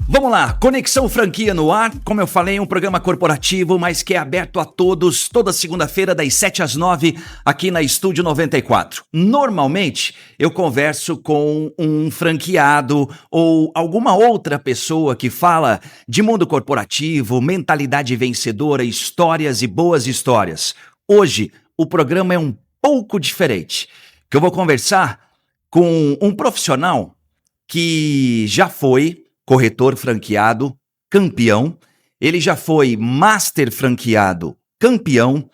Vamos lá, Conexão Franquia no ar. Como eu falei, um programa corporativo, mas que é aberto a todos, toda segunda-feira, das 7 às 9, aqui na Estúdio 94. Normalmente, eu converso com um franqueado ou alguma outra pessoa que fala de mundo corporativo, mentalidade vencedora, histórias e boas histórias. Hoje, o programa é um pouco diferente, que eu vou conversar com um profissional que já foi corretor franqueado, campeão. Ele já foi master franqueado, campeão.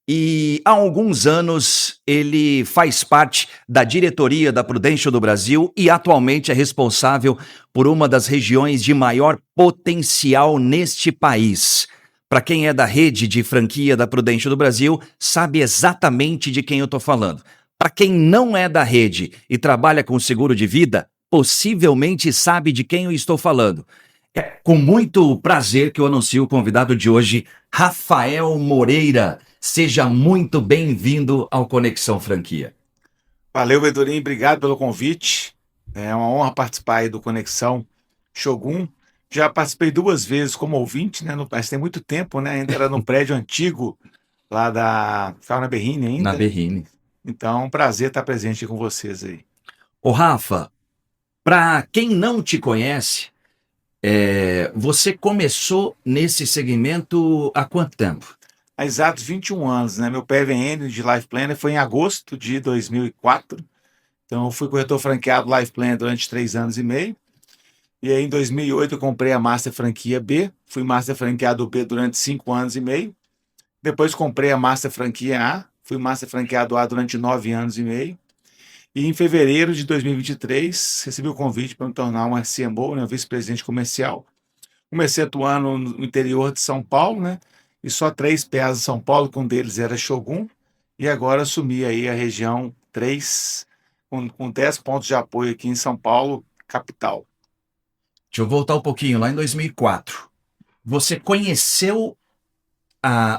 E há alguns anos ele faz parte da diretoria da Prudential do Brasil e atualmente é responsável por uma das regiões de maior potencial neste país. Para quem é da rede de franquia da Prudential do Brasil, sabe exatamente de quem eu estou falando. Para quem não é da rede e trabalha com seguro de vida, possivelmente sabe de quem eu estou falando. É com muito prazer que eu anuncio o convidado de hoje, Rafael Moreira. Seja muito bem-vindo ao Conexão Franquia. Valeu, Bedorim, obrigado pelo convite. É uma honra participar aí do Conexão Shogun. Já participei 2 vezes como ouvinte, né? Mas tem muito tempo, né? Ainda era no prédio antigo, lá da... Ficava na Berrine Na ainda. Berrine. Então, um prazer estar presente com vocês aí. Ô Rafa, para quem não te conhece, você começou nesse segmento há quanto tempo? Há exatos 21 anos, né? Meu PVN de Life Planner foi em agosto de 2004. Então, eu fui corretor franqueado Life Planner durante 3 anos e meio. E aí, em 2008, eu comprei a Master Franquia B. Fui Master Franqueado B durante 5 anos e meio. Depois comprei a Master Franquia A. Fui Master Franqueado A durante 9 anos e meio. E em fevereiro de 2023, recebi o convite para me tornar um CMO, né, vice-presidente comercial. Comecei atuando no interior de São Paulo, né? E só 3 PAs de São Paulo, que um deles era Shogun. E agora assumi aí a região 3, com 10 pontos de apoio aqui em São Paulo, capital. Deixa eu voltar um pouquinho, lá em 2004. Você conheceu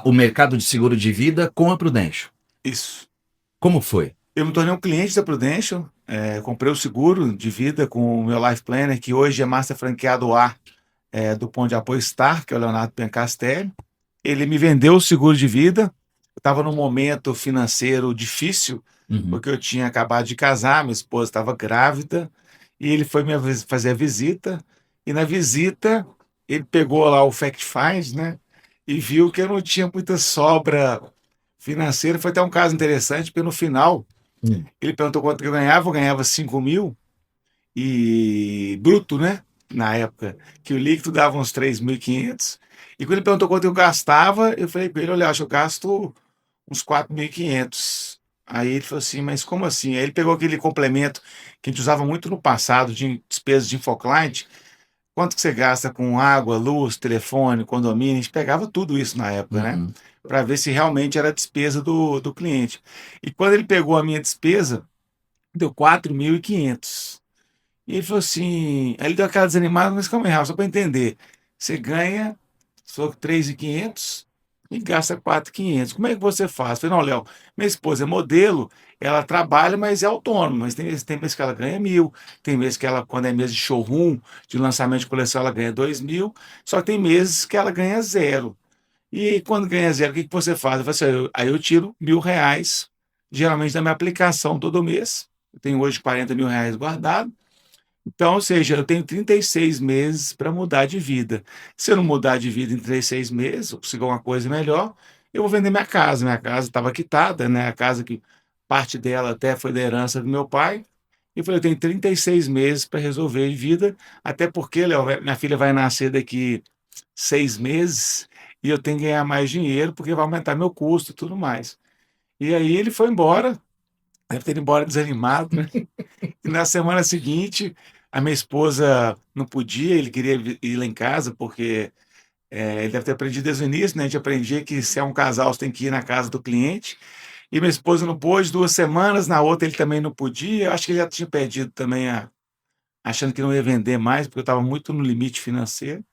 o mercado de seguro de vida com a Prudential. Isso. Como foi? Eu me tornei um cliente da Prudential, comprei o seguro de vida com o meu Life Planner, que hoje é Master Franqueado A do Ponto de Apoio Star, que é o Leonardo Pencastelli. Ele me vendeu o seguro de vida. Eu estava num momento financeiro difícil, porque eu tinha acabado de casar, minha esposa estava grávida, e ele foi fazer a visita, e na visita ele pegou lá o Fact Find, né, e viu que eu não tinha muita sobra financeira. Foi até um caso interessante, porque no final ele perguntou quanto que eu ganhava 5 mil, e bruto, né? Na época, que o líquido dava uns 3.500. E quando ele perguntou quanto eu gastava, eu falei para ele: olha, acho que eu gasto uns 4.500. Aí ele falou assim: mas como assim? Aí ele pegou aquele complemento que a gente usava muito no passado, de despesas de Infoclient. Quanto que você gasta com água, luz, telefone, condomínio? A gente pegava tudo isso na época, né? Para ver se realmente era a despesa do cliente. E quando ele pegou a minha despesa, deu 4.500. E ele falou assim, aí ele deu aquela desanimada, mas calma aí, Rafa, só para entender. Você ganha, só 3.500 e gasta 4.500. Como é que você faz? Eu falei: não, Léo, minha esposa é modelo, ela trabalha, mas é autônoma. Mas tem mês que ela ganha 1.000, tem mês que ela, quando é mês de showroom, de lançamento de coleção, ela ganha 2.000, só que tem meses que ela ganha zero. E quando ganha zero, o que você faz? Eu falei assim: aí eu tiro R$ 1.000, geralmente da minha aplicação todo mês. Eu tenho hoje R$ 40.000 guardado. Então, ou seja, eu tenho 36 meses para mudar de vida. Se eu não mudar de vida em 36 meses, ou conseguir uma coisa melhor, eu vou vender minha casa. Minha casa estava quitada, né? A casa que parte dela até foi da herança do meu pai. E eu falei: eu tenho 36 meses para resolver de vida, até porque, Léo, minha filha vai nascer daqui 6 meses e eu tenho que ganhar mais dinheiro porque vai aumentar meu custo e tudo mais. E aí ele foi embora, deve ter ido embora desanimado, né? E na semana seguinte, a minha esposa não podia, ele queria ir lá em casa, porque ele deve ter aprendido desde o início, né? A gente aprendia que se é um casal, você tem que ir na casa do cliente. E minha esposa não pôde, 2 semanas, na outra ele também não podia. Eu acho que ele já tinha perdido também, achando que não ia vender mais, porque eu estava muito no limite financeiro.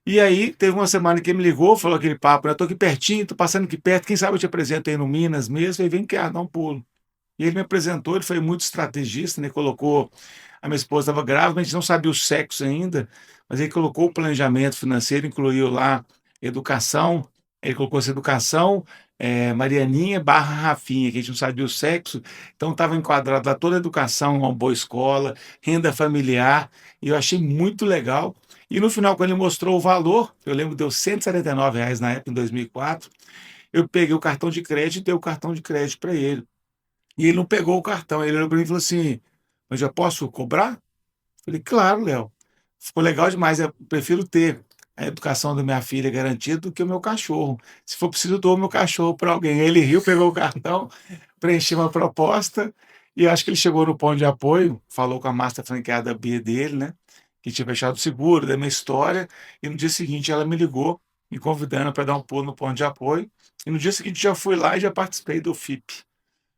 E aí, teve uma semana que ele me ligou, falou aquele papo: eu estou aqui pertinho, estou passando aqui perto, quem sabe eu te apresento aí no Minas mesmo, aí vem cá, dá um pulo. E ele me apresentou, ele foi muito estrategista, né? Colocou a minha esposa estava grávida, a gente não sabia o sexo ainda, mas ele colocou o planejamento financeiro, incluiu lá educação, ele colocou essa educação, Marianinha barra Rafinha, que a gente não sabia o sexo, então estava enquadrado lá toda a educação, uma boa escola, renda familiar, e eu achei muito legal. E no final, quando ele mostrou o valor, eu lembro que deu R$ 179 na época, em 2004, eu peguei o cartão de crédito e dei o cartão de crédito para ele. E ele não pegou o cartão, ele olhou para mim e falou assim, mas eu posso cobrar? Falei, claro, Léo. Ficou legal demais. Eu prefiro ter a educação da minha filha garantida do que o meu cachorro. Se for preciso, eu dou o meu cachorro para alguém. Aí ele riu, pegou o cartão, preencheu uma proposta e acho que ele chegou no ponto de apoio, falou com a master franqueada B dele, né? Que tinha fechado o seguro, da minha história. E no dia seguinte ela me ligou, me convidando para dar um pulo no ponto de apoio. E no dia seguinte já fui lá e já participei do FIP.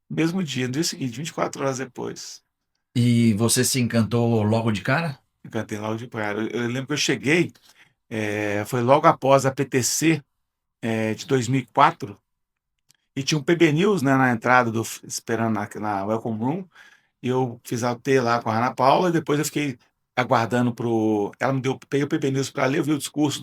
Mesmo dia, no dia seguinte, 24 horas depois. E você se encantou logo de cara? Eu cantei logo de cara. Eu lembro que eu cheguei, foi logo após a PTC de 2004, e tinha um PB News, né, na entrada, esperando na Welcome Room, e eu fiz a T lá com a Ana Paula, e depois eu fiquei aguardando ela me deu, peguei o PB News para ler, eu vi o discurso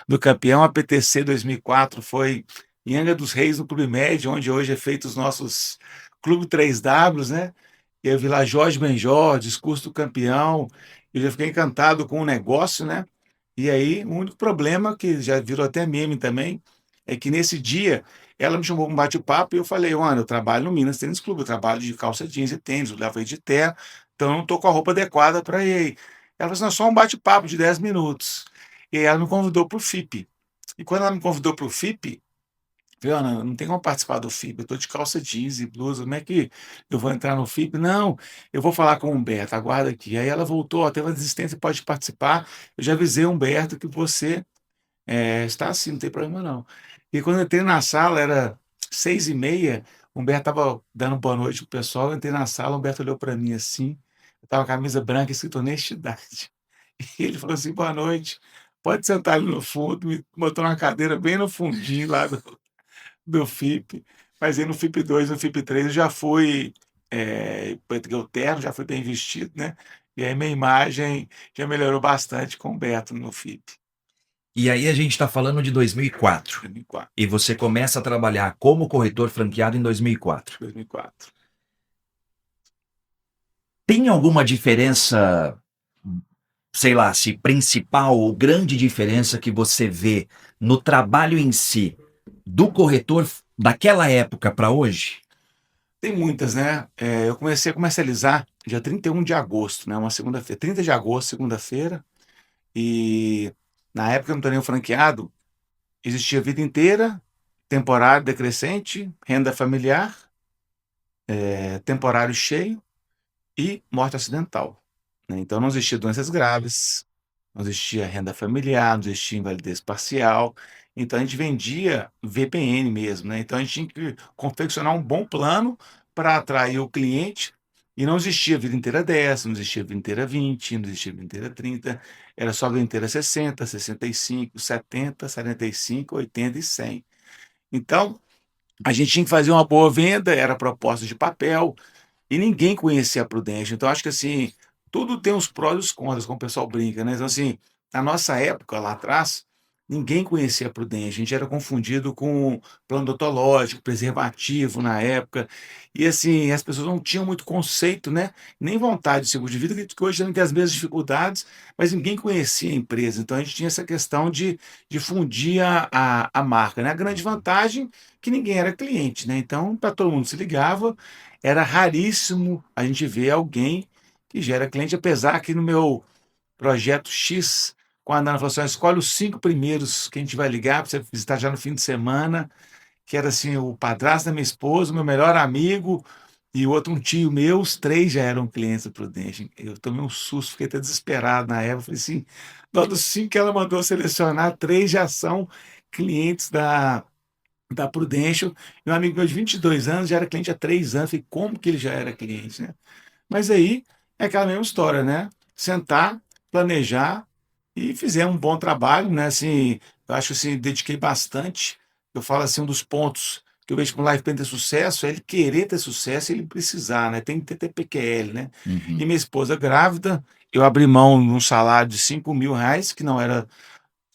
do campeão. A PTC 2004 foi em Angra dos Reis, no Clube Med, onde hoje é feito os nossos Clube 3Ws, né? E eu vi lá Jorge Benjor, discurso do campeão, eu já fiquei encantado com o negócio, né? E aí, o único problema, que já virou até meme também, é que nesse dia ela me chamou para um bate-papo e eu falei, Ana, eu trabalho no Minas Tênis Clube, eu trabalho de calça jeans e tênis, eu levo aí de terra, então eu não estou com a roupa adequada para ir aí. Ela falou assim, não, só um bate-papo de 10 minutos. E aí ela me convidou para o FIP. E quando ela me convidou para o FIP, falei, Ana, não tem como participar do FIP, eu estou de calça jeans e blusa, como é que eu vou entrar no FIP? Não, eu vou falar com o Humberto, aguarda aqui. Aí ela voltou, ó, teve uma desistência, pode participar. Eu já avisei o Humberto que você está assim, não tem problema não. E quando eu entrei na sala, era 6h30, o Humberto estava dando boa noite pro pessoal, eu entrei na sala, o Humberto olhou para mim assim, eu estava com a camisa branca escrito honestidade. E ele falou assim, boa noite, pode sentar ali no fundo, me botou uma cadeira bem no fundinho lá do FIP, mas aí no FIP 2, no FIP 3 eu já fui, peguei o terno, já fui bem vestido, né? E aí minha imagem já melhorou bastante com o Humberto no FIP, E aí a gente está falando de 2004. 2004. E você começa a trabalhar como corretor franqueado em 2004. 2004. Tem alguma diferença, sei lá, se principal ou grande diferença que você vê no trabalho em si do corretor daquela época para hoje? Tem muitas, né? Eu comecei a comercializar dia 31 de agosto, né? Uma segunda-feira. 30 de agosto, segunda-feira. E na época no torneio franqueado, existia vida inteira, temporário decrescente, renda familiar, temporário cheio e morte acidental, né? Então não existia doenças graves, não existia renda familiar, não existia invalidez parcial. Então a gente vendia VPN mesmo, né? Então a gente tinha que confeccionar um bom plano para atrair o cliente. E não existia vida inteira 10, não existia vida inteira 20, não existia vida inteira 30, era só vida inteira 60, 65, 70, 75, 80 e 100. Então, a gente tinha que fazer uma boa venda, era proposta de papel, e ninguém conhecia a Prudential. Então, acho que assim, tudo tem os prós e os contras, como o pessoal brinca, né? Então, assim, na nossa época, lá atrás, ninguém conhecia a Prudential. A gente era confundido com plano odontológico, preservativo na época. E, assim, as pessoas não tinham muito conceito, né? Nem vontade de seguro de vida, que hoje não tem as mesmas dificuldades, mas ninguém conhecia a empresa. Então, a gente tinha essa questão de difundir a marca, né? A grande vantagem é que ninguém era cliente, né? Então, para todo mundo se ligava, era raríssimo a gente ver alguém que já era cliente, apesar que no meu projeto X, com a Nana falou assim, escolhe os 5 primeiros que a gente vai ligar para você visitar já no fim de semana, que era assim, o padrasto da minha esposa, o meu melhor amigo e o outro um tio meu, os 3 já eram clientes do Prudential. Eu tomei um susto, fiquei até desesperado na época, falei assim, dos 5 que ela mandou selecionar, 3 já são clientes da Prudential, e um amigo meu de 22 anos já era cliente há 3 anos. Falei, como que ele já era cliente, né? Mas aí é aquela mesma história, né? Sentar, planejar e fizer um bom trabalho, né? Assim, eu acho assim, dediquei bastante. Eu falo assim, um dos pontos que eu vejo que o Life Plan ter sucesso é ele querer ter sucesso e ele precisar, né? Tem que ter TPQL, né? E Uhum. minha esposa grávida, eu abri mão de um salário de R$ 5.000, que não era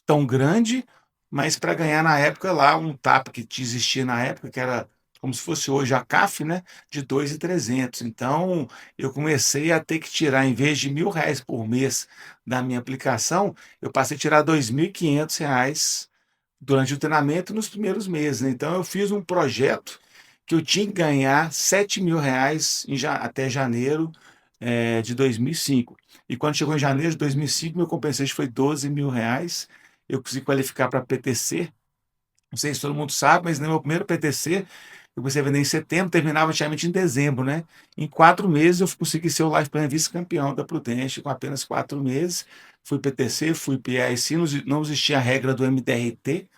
tão grande, mas para ganhar na época lá um TAP que existia na época, que era como se fosse hoje a CAF, né, de 2.300. Então, eu comecei a ter que tirar, em vez de R$ 1.000 por mês da minha aplicação, eu passei a tirar R$ 2.500 durante o treinamento nos primeiros meses, né? Então, eu fiz um projeto que eu tinha que ganhar R$ 7.000 até janeiro de 2005. E quando chegou em janeiro de 2005, meu compensation foi R$ 12.000. Eu consegui qualificar para PTC. Não sei se todo mundo sabe, mas no meu primeiro PTC, eu comecei a vender em setembro, terminava praticamente em dezembro, né? Em 4 meses eu consegui ser o Life Plan vice-campeão da Prudential, com apenas 4 meses. Fui PTC, fui PIC, não existia a regra do MDRT,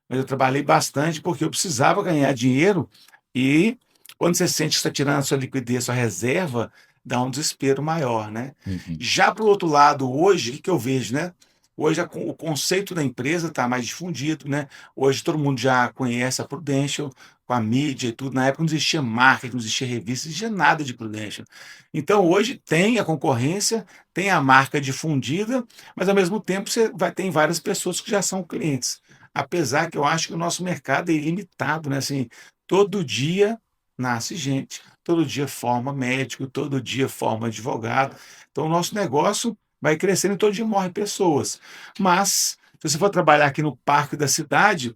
mas eu trabalhei bastante porque eu precisava ganhar dinheiro e quando você sente que está tirando a sua liquidez, sua reserva, dá um desespero maior, né? Uhum. Já para o outro lado, hoje, o que eu vejo, né? Hoje o conceito da empresa está mais difundido, né? Hoje todo mundo já conhece a Prudential, com a mídia e tudo. Na época não existia marketing, não existia revista, não existia nada de Prudential. Então hoje tem a concorrência, tem a marca difundida, mas ao mesmo tempo você vai ter várias pessoas que já são clientes. Apesar que eu acho que o nosso mercado é ilimitado, né? Assim, todo dia nasce gente, todo dia forma médico, todo dia forma advogado. Então, o nosso negócio vai crescendo e todo dia morrem pessoas. Mas, se você for trabalhar aqui no parque da cidade,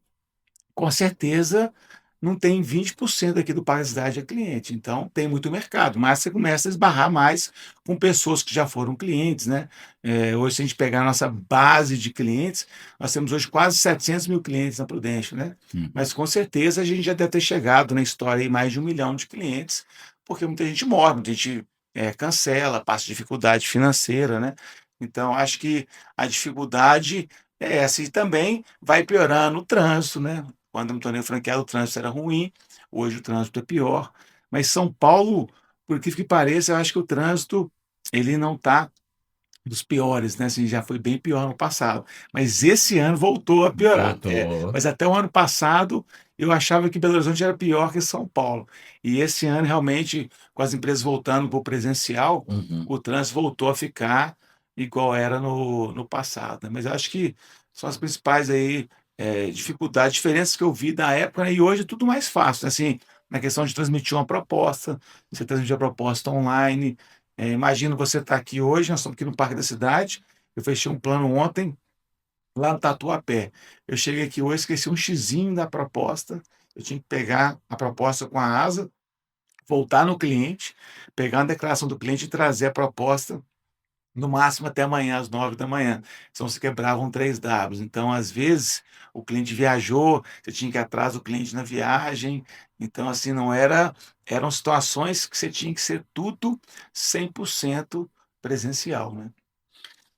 com certeza não tem 20% aqui do parque da cidade é cliente. Então, tem muito mercado, mas você começa a esbarrar mais com pessoas que já foram clientes, né? Hoje, se a gente pegar a nossa base de clientes, nós temos hoje quase 700 mil clientes na Prudential, né? Uhum. Mas com certeza a gente já deve ter chegado na história em mais de 1 milhão de clientes, porque muita gente morre, muita gente cancela, passa dificuldade financeira, né? Então, acho que a dificuldade é essa e também vai piorando o trânsito, né? Quando eu me tornei franqueado, o trânsito era ruim, hoje o trânsito é pior. Mas São Paulo, por que pareça, eu acho que o trânsito ele não está dos piores, né? Assim, já foi bem pior no passado. Mas esse ano voltou a piorar. Voltou. Mas até o ano passado eu achava que Belo Horizonte era pior que São Paulo. E esse ano, realmente, com as empresas voltando para o presencial, Uhum. o trânsito voltou a ficar igual era no passado, né? Mas eu acho que são as principais aí, dificuldades, diferenças que eu vi da época, né? E hoje é tudo mais fácil, né? Assim, na questão de transmitir uma proposta, você transmitir a proposta online. Imagina você estar aqui hoje, nós estamos aqui no Parque da Cidade. Eu fechei um plano ontem lá no Tatuapé. Eu cheguei aqui hoje, esqueci um xizinho da proposta. Eu tinha que pegar a proposta com a asa, voltar no cliente, pegar a declaração do cliente e trazer a proposta no máximo até amanhã, às 9 da manhã. Senão se quebravam 3 Ws. Então, às vezes, o cliente viajou, você tinha que ir atrás do cliente na viagem. Então, assim, não era. Eram situações que você tinha que ser tudo 100% presencial, né?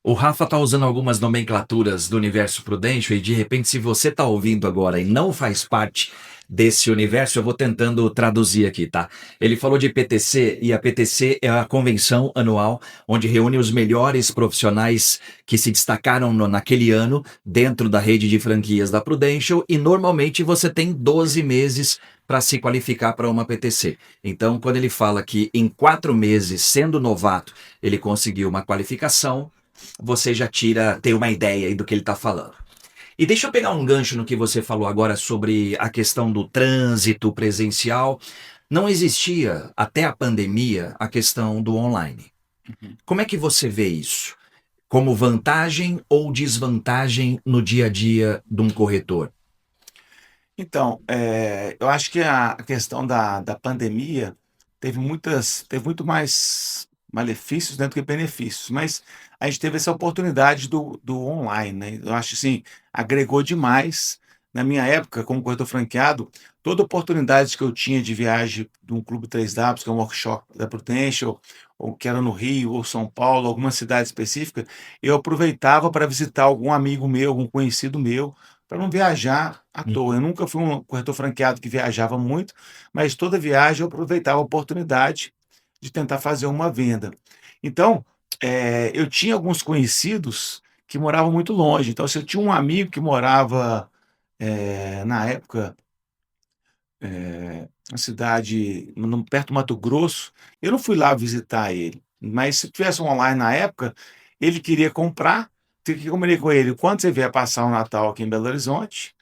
O Rafa tá usando algumas nomenclaturas do universo Prudential e de repente, se você tá ouvindo agora e não faz parte desse universo, eu vou tentando traduzir aqui, tá? Ele falou de PTC e a PTC é a convenção anual onde reúne os melhores profissionais que se destacaram naquele ano dentro da rede de franquias da Prudential e normalmente você tem 12 meses para se qualificar para uma PTC. Então, quando ele fala que em 4 meses, sendo novato, ele conseguiu uma qualificação, você já tem uma ideia aí do que ele está falando. E deixa eu pegar um gancho no que você falou agora sobre a questão do trânsito presencial. Não existia, até a pandemia, a questão do online. Uhum. Como é que você vê isso? Como vantagem ou desvantagem no dia a dia de um corretor? Então, eu acho que a questão da pandemia teve muito mais malefícios, né, do que benefícios, mas a gente teve essa oportunidade do online, né? Eu acho assim, agregou demais. Na minha época, como corretor franqueado, toda oportunidade que eu tinha de viagem de um Clube 3W, que é um workshop da Prudential, ou que era no Rio ou São Paulo, alguma cidade específica, eu aproveitava para visitar algum amigo meu, algum conhecido meu, para não viajar à toa. Eu nunca fui um corretor franqueado que viajava muito, mas toda viagem eu aproveitava a oportunidade de tentar fazer uma venda. Então, eu tinha alguns conhecidos que moravam muito longe. Então, se eu tinha um amigo que morava, na época, uma cidade perto do Mato Grosso. Eu não fui lá visitar ele, mas se tivesse um online na época, ele queria comprar. O que eu combinei com ele? Quando você vier passar o Natal aqui em Belo Horizonte,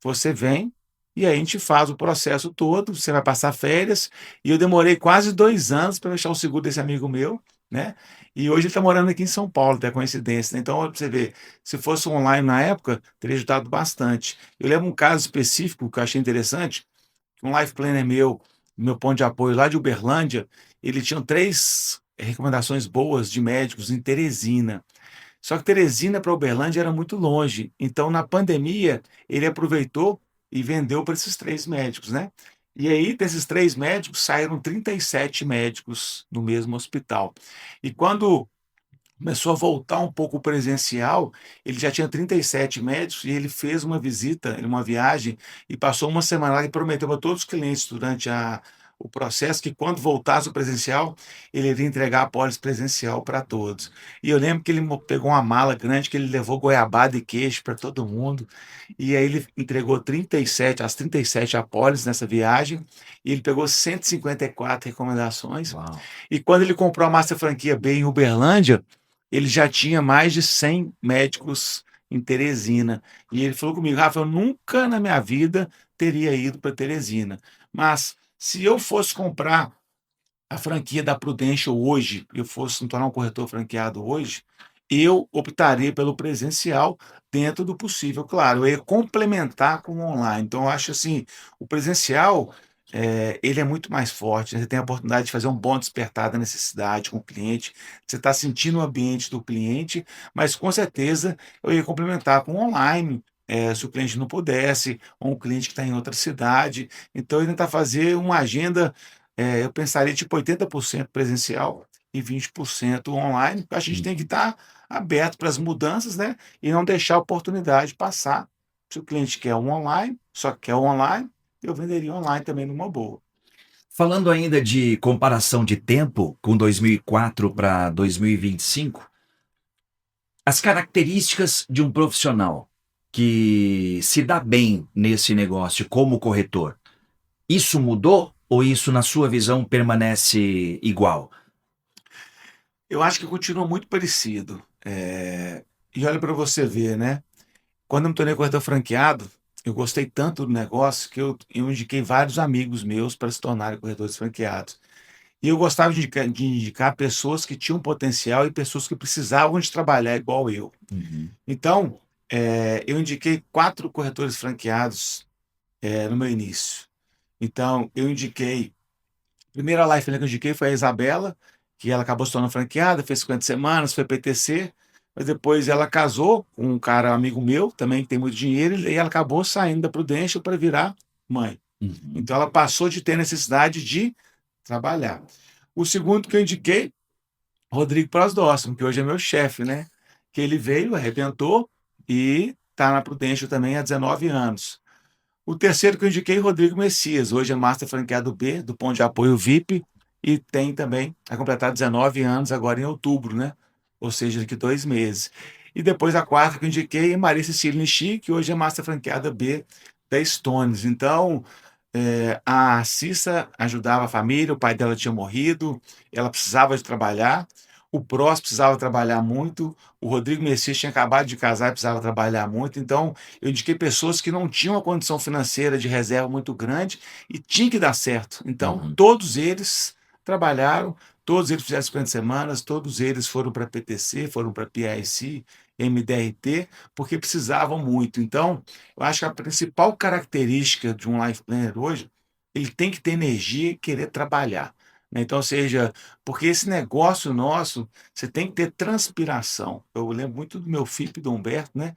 você vem e aí a gente faz o processo todo. Você vai passar férias. E eu demorei quase 2 anos para fechar o seguro desse amigo meu, né? E hoje ele está morando aqui em São Paulo, até coincidência, né? Então, pra você ver, se fosse online na época, teria ajudado bastante. Eu lembro um caso específico que eu achei interessante. Um life planner meu ponto de apoio lá de Uberlândia, ele tinha 3 recomendações boas de médicos em Teresina. Só que Teresina para Uberlândia era muito longe. Então, na pandemia, ele aproveitou e vendeu para esses 3 médicos, né? E aí, desses 3 médicos, saíram 37 médicos no mesmo hospital. E quando começou a voltar um pouco o presencial, ele já tinha 37 médicos e ele fez uma visita, uma viagem, e passou uma semana lá e prometeu para todos os clientes durante o processo que quando voltasse o presencial, ele iria entregar a pólice presencial para todos. E eu lembro que ele pegou uma mala grande que ele levou goiabada e queijo para todo mundo, e aí ele entregou 37, as 37 apólices nessa viagem, e ele pegou 154 recomendações. Uau. E quando ele comprou a Master Franquia B em Uberlândia, ele já tinha mais de 100 médicos em Teresina. E ele falou comigo: Rafa, eu nunca na minha vida teria ido para Teresina. Mas se eu fosse comprar a franquia da Prudential hoje, eu fosse me tornar um corretor franqueado hoje, eu optaria pelo presencial dentro do possível. Claro, eu ia complementar com o online. Então, eu acho assim, o presencial, ele é muito mais forte, né? Você tem a oportunidade de fazer um bom despertar da necessidade com o cliente, você está sentindo o ambiente do cliente, mas com certeza eu ia complementar com o online. Se o cliente não pudesse, ou um cliente que está em outra cidade. Então, eu ia tentar fazer uma agenda, eu pensaria tipo 80% presencial e 20% online. A gente tem que estar aberto para as mudanças, né? E não deixar a oportunidade passar. Se o cliente quer um online, só quer um online, eu venderia online também numa boa. Falando ainda de comparação de tempo com 2004 para 2025, as características de um profissional que se dá bem nesse negócio como corretor, isso mudou ou isso, na sua visão, permanece igual? Eu acho que continua muito parecido. E olha para você ver, né? Quando eu me tornei corretor franqueado, eu gostei tanto do negócio que eu indiquei vários amigos meus para se tornarem corretores franqueados. E eu gostava de indicar pessoas que tinham potencial e pessoas que precisavam de trabalhar igual eu. Uhum. Então, eu indiquei 4 corretores franqueados, no meu início. Então, eu indiquei. A primeira life que eu indiquei foi a Isabela, que ela acabou se tornando franqueada, fez 50 semanas, foi PTC, mas depois ela casou com um cara amigo meu, também que tem muito dinheiro, e ela acabou saindo da Prudential para virar mãe. Uhum. Então, ela passou de ter necessidade de trabalhar. O segundo que eu indiquei, Rodrigo Prosdóximo, que hoje é meu chefe, né? Que ele veio, arrebentou e está na Prudential também há 19 anos. O terceiro que eu indiquei, Rodrigo Messias, hoje é Master Franqueado B, do Ponto de Apoio VIP, e tem também, vai completar 19 anos agora em outubro, né? Ou seja, daqui 2 meses. E depois a quarta que eu indiquei é Maria Cecília Nishi, que hoje é Master Franqueada B da Stones. Então, a Cissa ajudava a família, o pai dela tinha morrido, ela precisava de trabalhar, o Prós precisava trabalhar muito, o Rodrigo Messias tinha acabado de casar e precisava trabalhar muito, então eu indiquei pessoas que não tinham uma condição financeira de reserva muito grande e tinha que dar certo. Então, Uhum. todos eles trabalharam, todos eles fizeram 50 semanas, todos eles foram para PTC, foram para PIC, MDRT, porque precisavam muito. Então, eu acho que a principal característica de um life planner hoje, ele tem que ter energia e querer trabalhar, né? Então, ou seja, porque esse negócio nosso, você tem que ter transpiração. Eu lembro muito do meu FIP do Humberto, né?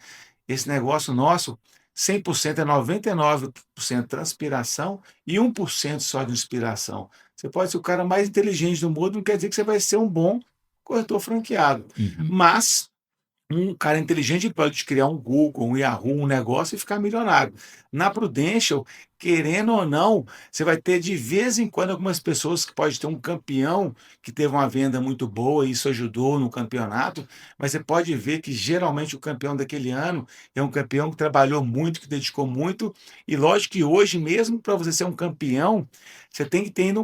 Esse negócio nosso, 100% é 99% transpiração e 1% só de inspiração. Você pode ser o cara mais inteligente do mundo, não quer dizer que você vai ser um bom corretor franqueado. Uhum. Mas um cara inteligente ele pode criar um Google, um Yahoo, um negócio e ficar milionário. Na Prudential, querendo ou não, você vai ter de vez em quando algumas pessoas que pode ter um campeão que teve uma venda muito boa e isso ajudou no campeonato, mas você pode ver que geralmente o campeão daquele ano é um campeão que trabalhou muito, que dedicou muito, e lógico que hoje mesmo para você ser um campeão, você tem que ter ainda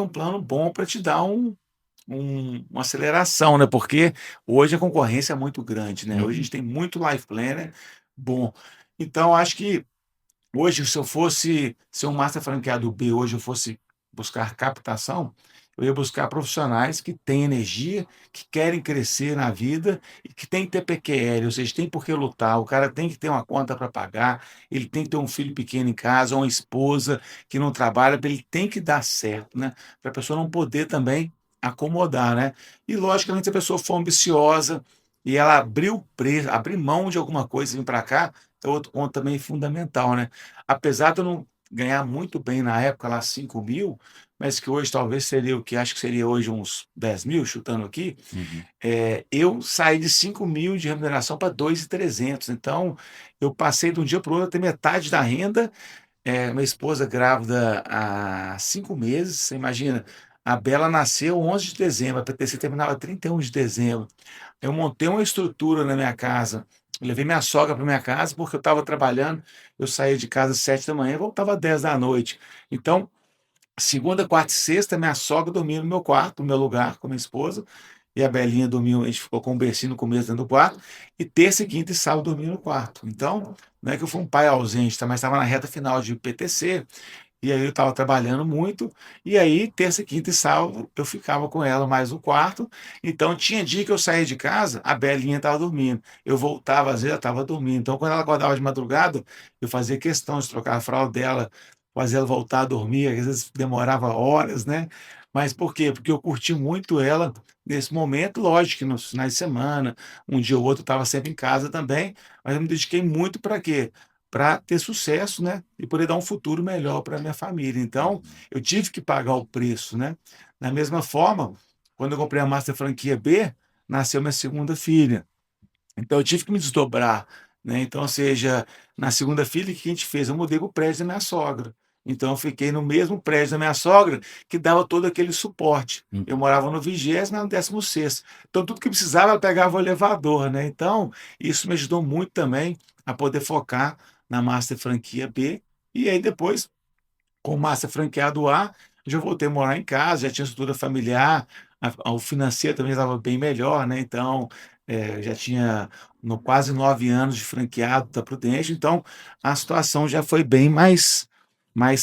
um plano bom para te dar uma aceleração, né? Porque hoje a concorrência é muito grande, né? Hoje a gente Uhum. tem muito life planner bom. Então, acho que hoje, se eu fosse ser um master franqueado B, hoje eu fosse buscar captação, eu ia buscar profissionais que têm energia, que querem crescer na vida e que têm que ter PQL, ou seja, tem por que lutar. O cara tem que ter uma conta para pagar, ele tem que ter um filho pequeno em casa, ou uma esposa que não trabalha, ele tem que dar certo, né? Para a pessoa não poder também acomodar, né? E, logicamente, se a pessoa for ambiciosa e ela abrir o preço, abrir mão de alguma coisa e vir para cá, é outro ponto também fundamental, né? Apesar de eu não ganhar muito bem na época, lá 5.000, mas que hoje talvez seria o que acho que seria hoje uns 10.000, chutando aqui, Uhum. eu saí de 5.000 de remuneração para 2.300. Então, eu passei de um dia para o outro a ter metade da renda. Minha esposa grávida há 5 meses, você imagina, a Bela nasceu 11 de dezembro, a PTC terminava 31 de dezembro. Eu montei uma estrutura na minha casa. Eu levei minha sogra para minha casa porque eu estava trabalhando. Eu saía de casa às 7 da manhã e voltava às 10 da noite. Então, segunda, quarta e sexta, minha sogra dormia no meu quarto, no meu lugar, com a minha esposa. E a Belinha dormiu, a gente ficou com um bercinho no começo dentro do quarto. E terça, quinta e sábado dormia no quarto. Então, não é que eu fui um pai ausente, tá? Mas estava na reta final de PTC. E aí eu estava trabalhando muito, e aí terça, quinta e sábado eu ficava com ela mais no quarto. Então tinha dia que eu saía de casa, a Belinha estava dormindo. Eu voltava, às vezes ela estava dormindo. Então quando ela acordava de madrugada, eu fazia questão de trocar a fralda dela, fazer ela voltar a dormir, às vezes demorava horas, né? Mas por quê? Porque eu curti muito ela nesse momento, lógico que nos finais de semana, um dia ou outro eu estava sempre em casa também, mas eu me dediquei muito para quê? Para ter sucesso, né? E poder dar um futuro melhor para minha família. Então, Uhum. eu tive que pagar o preço, né? Da mesma forma, quando eu comprei a Master Franquia B, nasceu minha segunda filha. Então, eu tive que me desdobrar, né? Então, ou seja, na segunda filha, o que a gente fez? Eu mudei para o prédio da minha sogra. Então, eu fiquei no mesmo prédio da minha sogra, que dava todo aquele suporte. Eu Uhum. morava no 20º, na 16º. Então, tudo que precisava, eu pegava o elevador, né? Então, isso me ajudou muito também a poder focar na Master Franquia B. E aí, depois, com massa franqueado A, já voltei a morar em casa, já tinha estrutura familiar, o financeiro também estava bem melhor, né? Então, já tinha quase 9 anos de franqueado da Prudential, então a situação já foi bem mais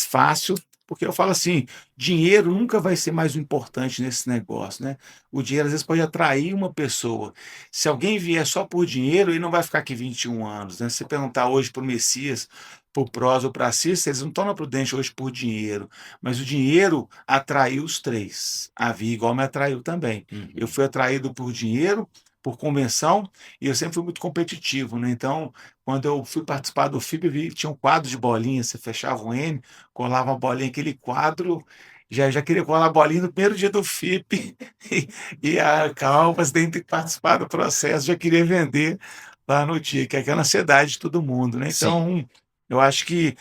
fácil, porque eu falo assim, dinheiro nunca vai ser mais o importante nesse negócio, né? O dinheiro às vezes pode atrair uma pessoa. Se alguém vier só por dinheiro, ele não vai ficar aqui 21 anos, né? Se você perguntar hoje para o Messias, por Prós ou para Cícero, eles não estão na Prudential hoje por dinheiro, mas o dinheiro atraiu os três. A Via igual me atraiu também. Eu Uhum. fui atraído por dinheiro, por convenção, e eu sempre fui muito competitivo, né? Então, quando eu fui participar do FIP, eu vi que tinha um quadro de bolinha, você fechava um M, colava uma bolinha, aquele quadro, já queria colar a bolinha no primeiro dia do FIP, calma, você tem que participar do processo, já queria vender lá no dia, que é aquela ansiedade de todo mundo, né? Sim. Então, eu acho que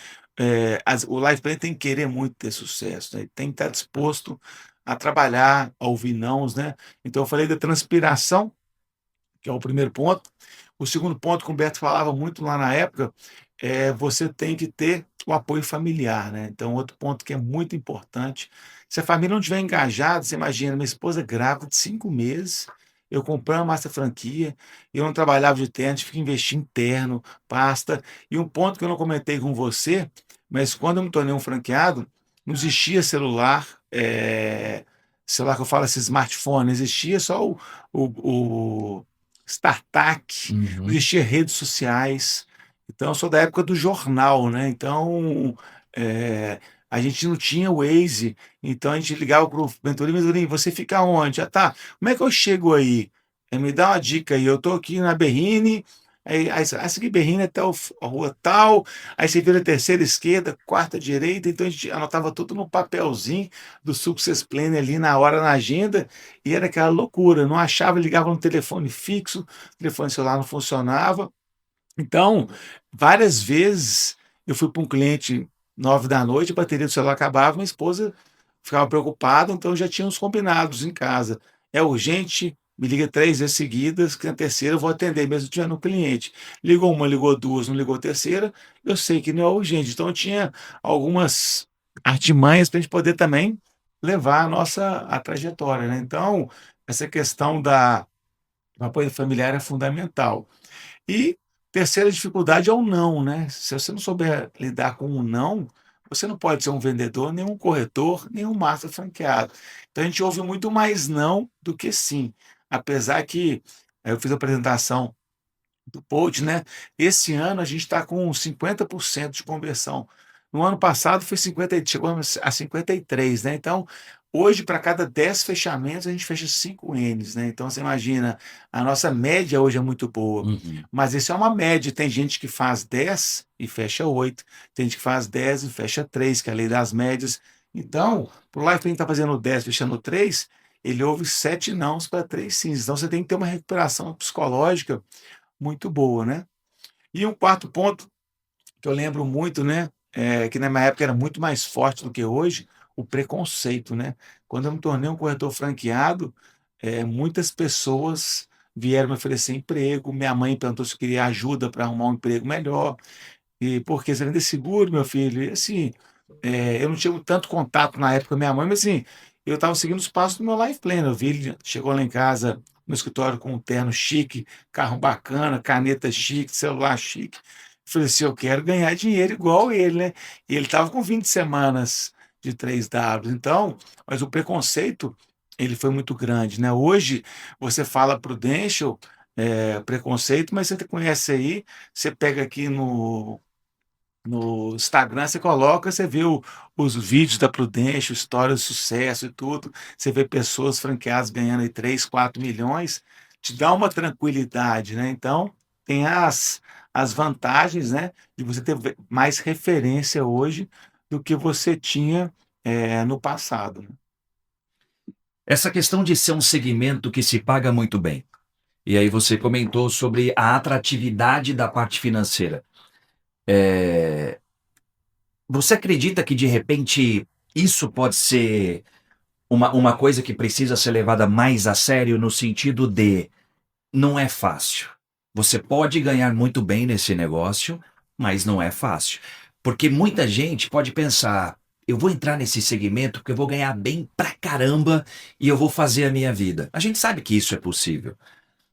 o Life Plan tem que querer muito ter sucesso, né? Tem que estar disposto a trabalhar, a ouvir nãos, né? Então, eu falei da transpiração, que é o primeiro ponto. O segundo ponto, que o Humberto falava muito lá na época, você tem que ter o apoio familiar, né? Então, outro ponto que é muito importante. Se a família não estiver engajada, você imagina, minha esposa grávida de 5 meses, eu comprei uma massa franquia, eu não trabalhava de terno, tive que investir em terno, pasta. E um ponto que eu não comentei com você, mas quando eu me tornei um franqueado, não existia celular, celular que eu falo esse smartphone, existia só o startup, não Uhum. existia redes sociais. Então, eu sou da época do jornal, né? Então, a gente não tinha Waze, então a gente ligava para o Venturim, você fica onde? Ah, tá. Como é que eu chego aí? Me dá uma dica aí. Eu estou aqui na Berrine, Aí seguir berrina até a rua tal, aí você vira a terceira esquerda, quarta direita, então a gente anotava tudo no papelzinho do Success Planner ali na hora na agenda, e era aquela loucura, não achava, ligava no telefone fixo, o telefone celular não funcionava. Então, várias vezes eu fui para um cliente 9 da noite, a bateria do celular acabava, minha esposa ficava preocupada, então já tinha uns combinados em casa. É urgente, me liga 3 vezes seguidas, que na terceira eu vou atender, mesmo tiver no cliente. Ligou uma, ligou duas, não ligou a terceira, eu sei que não é urgente. Então eu tinha algumas artimanhas para a gente poder também levar a trajetória, né? Então, essa questão do apoio familiar é fundamental. E terceira dificuldade é o não, né? Se você não souber lidar com o não, você não pode ser um vendedor, nem um corretor, nem um master franqueado. Então a gente ouve muito mais não do que sim. Apesar que eu fiz a apresentação do Bolt, né? Esse ano a gente está com 50% de conversão. No ano passado foi 50, chegou a 53, né? Então, hoje, para cada 10 fechamentos, a gente fecha 5 N's, né? Então, você imagina, a nossa média hoje é muito boa. Uhum. Mas isso é uma média. Tem gente que faz 10 e fecha 8, tem gente que faz 10 e fecha 3, que é a lei das médias. Então, para o Life está fazendo 10, fechando 3, ele ouve 7 nãos para 3 sims. Então, você tem que ter uma recuperação psicológica muito boa, né? E um quarto ponto que eu lembro muito, né, que na minha época era muito mais forte do que hoje, o preconceito, né? Quando eu me tornei um corretor franqueado, muitas pessoas vieram me oferecer emprego, minha mãe perguntou se eu queria ajuda para arrumar um emprego melhor, e porque você vende seguro, meu filho, e assim, eu não tinha tanto contato na época com a minha mãe, mas assim, eu estava seguindo os passos do meu life plan. Eu vi ele chegou lá em casa, no escritório, com um terno chique, carro bacana, caneta chique, celular chique. Falei assim, eu quero ganhar dinheiro igual ele, né? E ele estava com 20 semanas de 3W. Então, mas o preconceito, ele foi muito grande, né? Hoje, você fala Prudential, preconceito, mas você conhece aí, você pega aqui no Instagram, você coloca, você vê os vídeos da Prudential, histórias de sucesso e tudo. Você vê pessoas franqueadas ganhando aí 3, 4 milhões, te dá uma tranquilidade, né? Então, tem as vantagens, né, de você ter mais referência hoje do que você tinha no passado, né? Essa questão de ser um segmento que se paga muito bem. E aí você comentou sobre a atratividade da parte financeira. É, Você acredita que de repente isso pode ser uma coisa que precisa ser levada mais a sério no sentido de não é fácil. Você pode ganhar muito bem nesse negócio, mas não é fácil. Porque muita gente pode pensar, eu vou entrar nesse segmento porque eu vou ganhar bem pra caramba e eu vou fazer a minha vida. A gente sabe que isso é possível.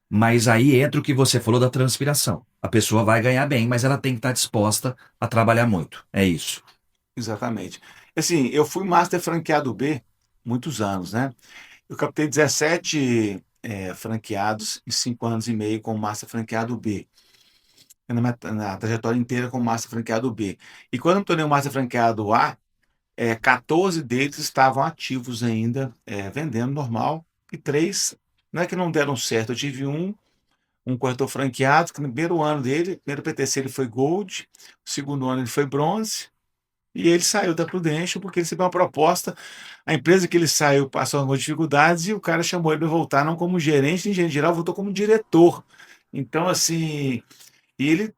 Mas aí entra o que você falou da transpiração. A pessoa vai ganhar bem, mas ela tem que estar disposta a trabalhar muito. É isso. Exatamente. Assim, eu fui Master Franqueado B muitos anos, né? Eu captei 17 franqueados em 5 anos e meio com Master Franqueado B. Na trajetória inteira com Master Franqueado B. E quando eu me tornei o Master Franqueado A, 14 deles estavam ativos ainda, vendendo normal, e 3 não é que não deram certo. Eu tive um corretor franqueado, que no primeiro ano dele, primeiro PTC ele foi Gold, o segundo ano ele foi Bronze, e ele saiu da Prudential porque ele recebeu uma proposta. A empresa que ele saiu passou algumas dificuldades e o cara chamou ele para voltar, não como gerente, nem gerente geral, voltou como diretor. Então, assim, e ele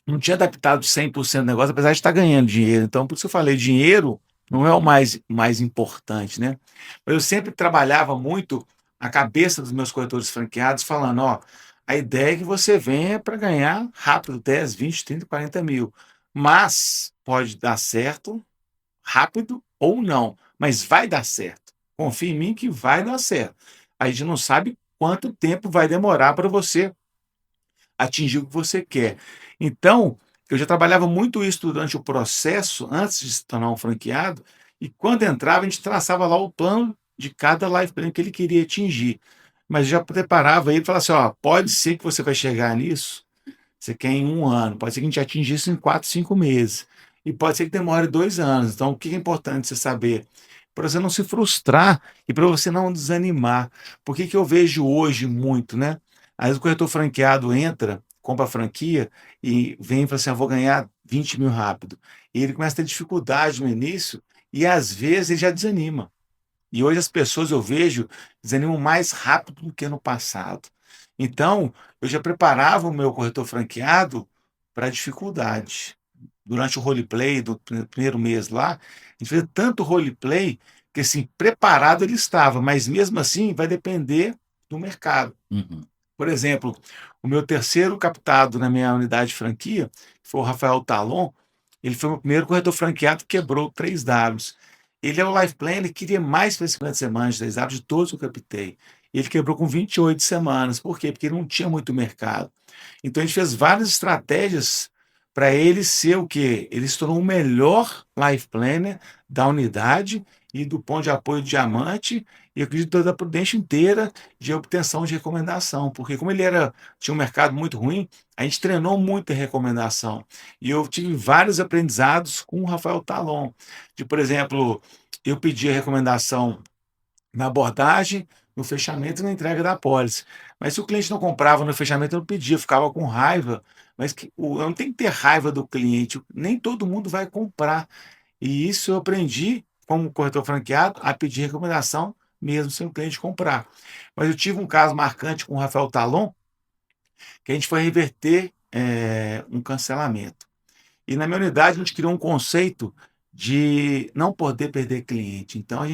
não tinha adaptado 100% do negócio, apesar de estar ganhando dinheiro. Então, por isso eu falei, dinheiro não é o mais importante, né? Mas eu sempre trabalhava muito a cabeça dos meus corretores franqueados, falando, ó, a ideia é que você venha para ganhar rápido, 10, 20, 30, 40 mil. Mas pode dar certo rápido ou não, mas vai dar certo. Confia em mim que vai dar certo. A gente não sabe quanto tempo vai demorar para você atingir o que você quer. Então, eu já trabalhava muito isso durante o processo, antes de se tornar um franqueado, e quando entrava, a gente traçava lá o plano de cada life plan que ele queria atingir. Mas já preparava ele e falava assim: ó, pode ser que você vai chegar nisso, você quer em 1 ano, pode ser que a gente atingisse isso em 4, 5 meses. E pode ser que demore 2 anos. Então, o que é importante você saber? Para você não se frustrar e para você não desanimar. Por que que eu vejo hoje muito, né? Às vezes o corretor franqueado entra compra a franquia e vem e fala assim: "Eu vou ganhar 20 mil rápido". E ele começa a ter dificuldade no início e, às vezes, ele já desanima. E hoje as pessoas, eu vejo, desanimam mais rápido do que no passado. Então, eu já preparava o meu corretor franqueado para a dificuldade. Durante o roleplay do primeiro mês lá, a gente fez tanto roleplay que, assim, preparado ele estava, mas mesmo assim vai depender do mercado. Uhum. Por exemplo, o meu terceiro captado na minha unidade de franquia, que foi o Rafael Talon, ele foi o meu primeiro corretor franqueado que quebrou 3 Ws. Ele é o Life Planner, queria mais para 50 semanas de 3 Ws de todos que eu captei. Ele quebrou com 28 semanas. Por quê? Porque não tinha muito mercado. Então a gente fez várias estratégias para ele ser o quê? Ele se tornou o melhor Life Planner da unidade e do ponto de apoio diamante, e eu acredito da Prudential inteira, de obtenção de recomendação, porque como tinha um mercado muito ruim, a gente treinou muito em recomendação. E eu tive vários aprendizados com o Rafael Talon, de, por exemplo, eu pedi a recomendação na abordagem, no fechamento e na entrega da apólice. Mas se o cliente não comprava no fechamento, eu não pedia, eu ficava com raiva. Mas eu não tenho que ter raiva do cliente, nem todo mundo vai comprar. E isso eu aprendi, como corretor franqueado, a pedir recomendação mesmo sem o cliente comprar. Mas eu tive um caso marcante com o Rafael Talon, que a gente foi reverter um cancelamento. E na minha unidade a gente criou um conceito de não poder perder cliente. Então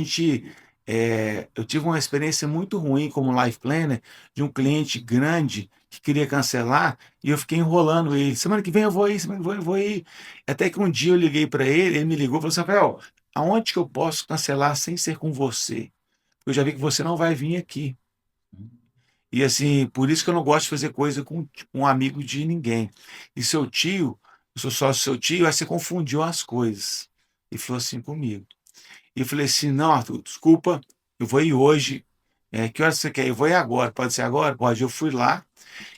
eu tive uma experiência muito ruim como Life Planner de um cliente grande que queria cancelar e eu fiquei enrolando ele. Semana que vem eu vou aí, semana que vem eu vou aí. Até que um dia eu liguei para ele, ele me ligou e falou assim: "Rafael, aonde que eu posso cancelar sem ser com você? Eu já vi que você não vai vir aqui". E assim, por isso que eu não gosto de fazer coisa com um amigo de ninguém. E seu tio, eu sou sócio do seu tio, aí você confundiu as coisas. E falou assim comigo. E eu falei assim: "Não, Arthur, desculpa, eu vou ir hoje. Que horas você quer? Eu vou ir agora. Pode ser agora? Pode". Eu fui lá,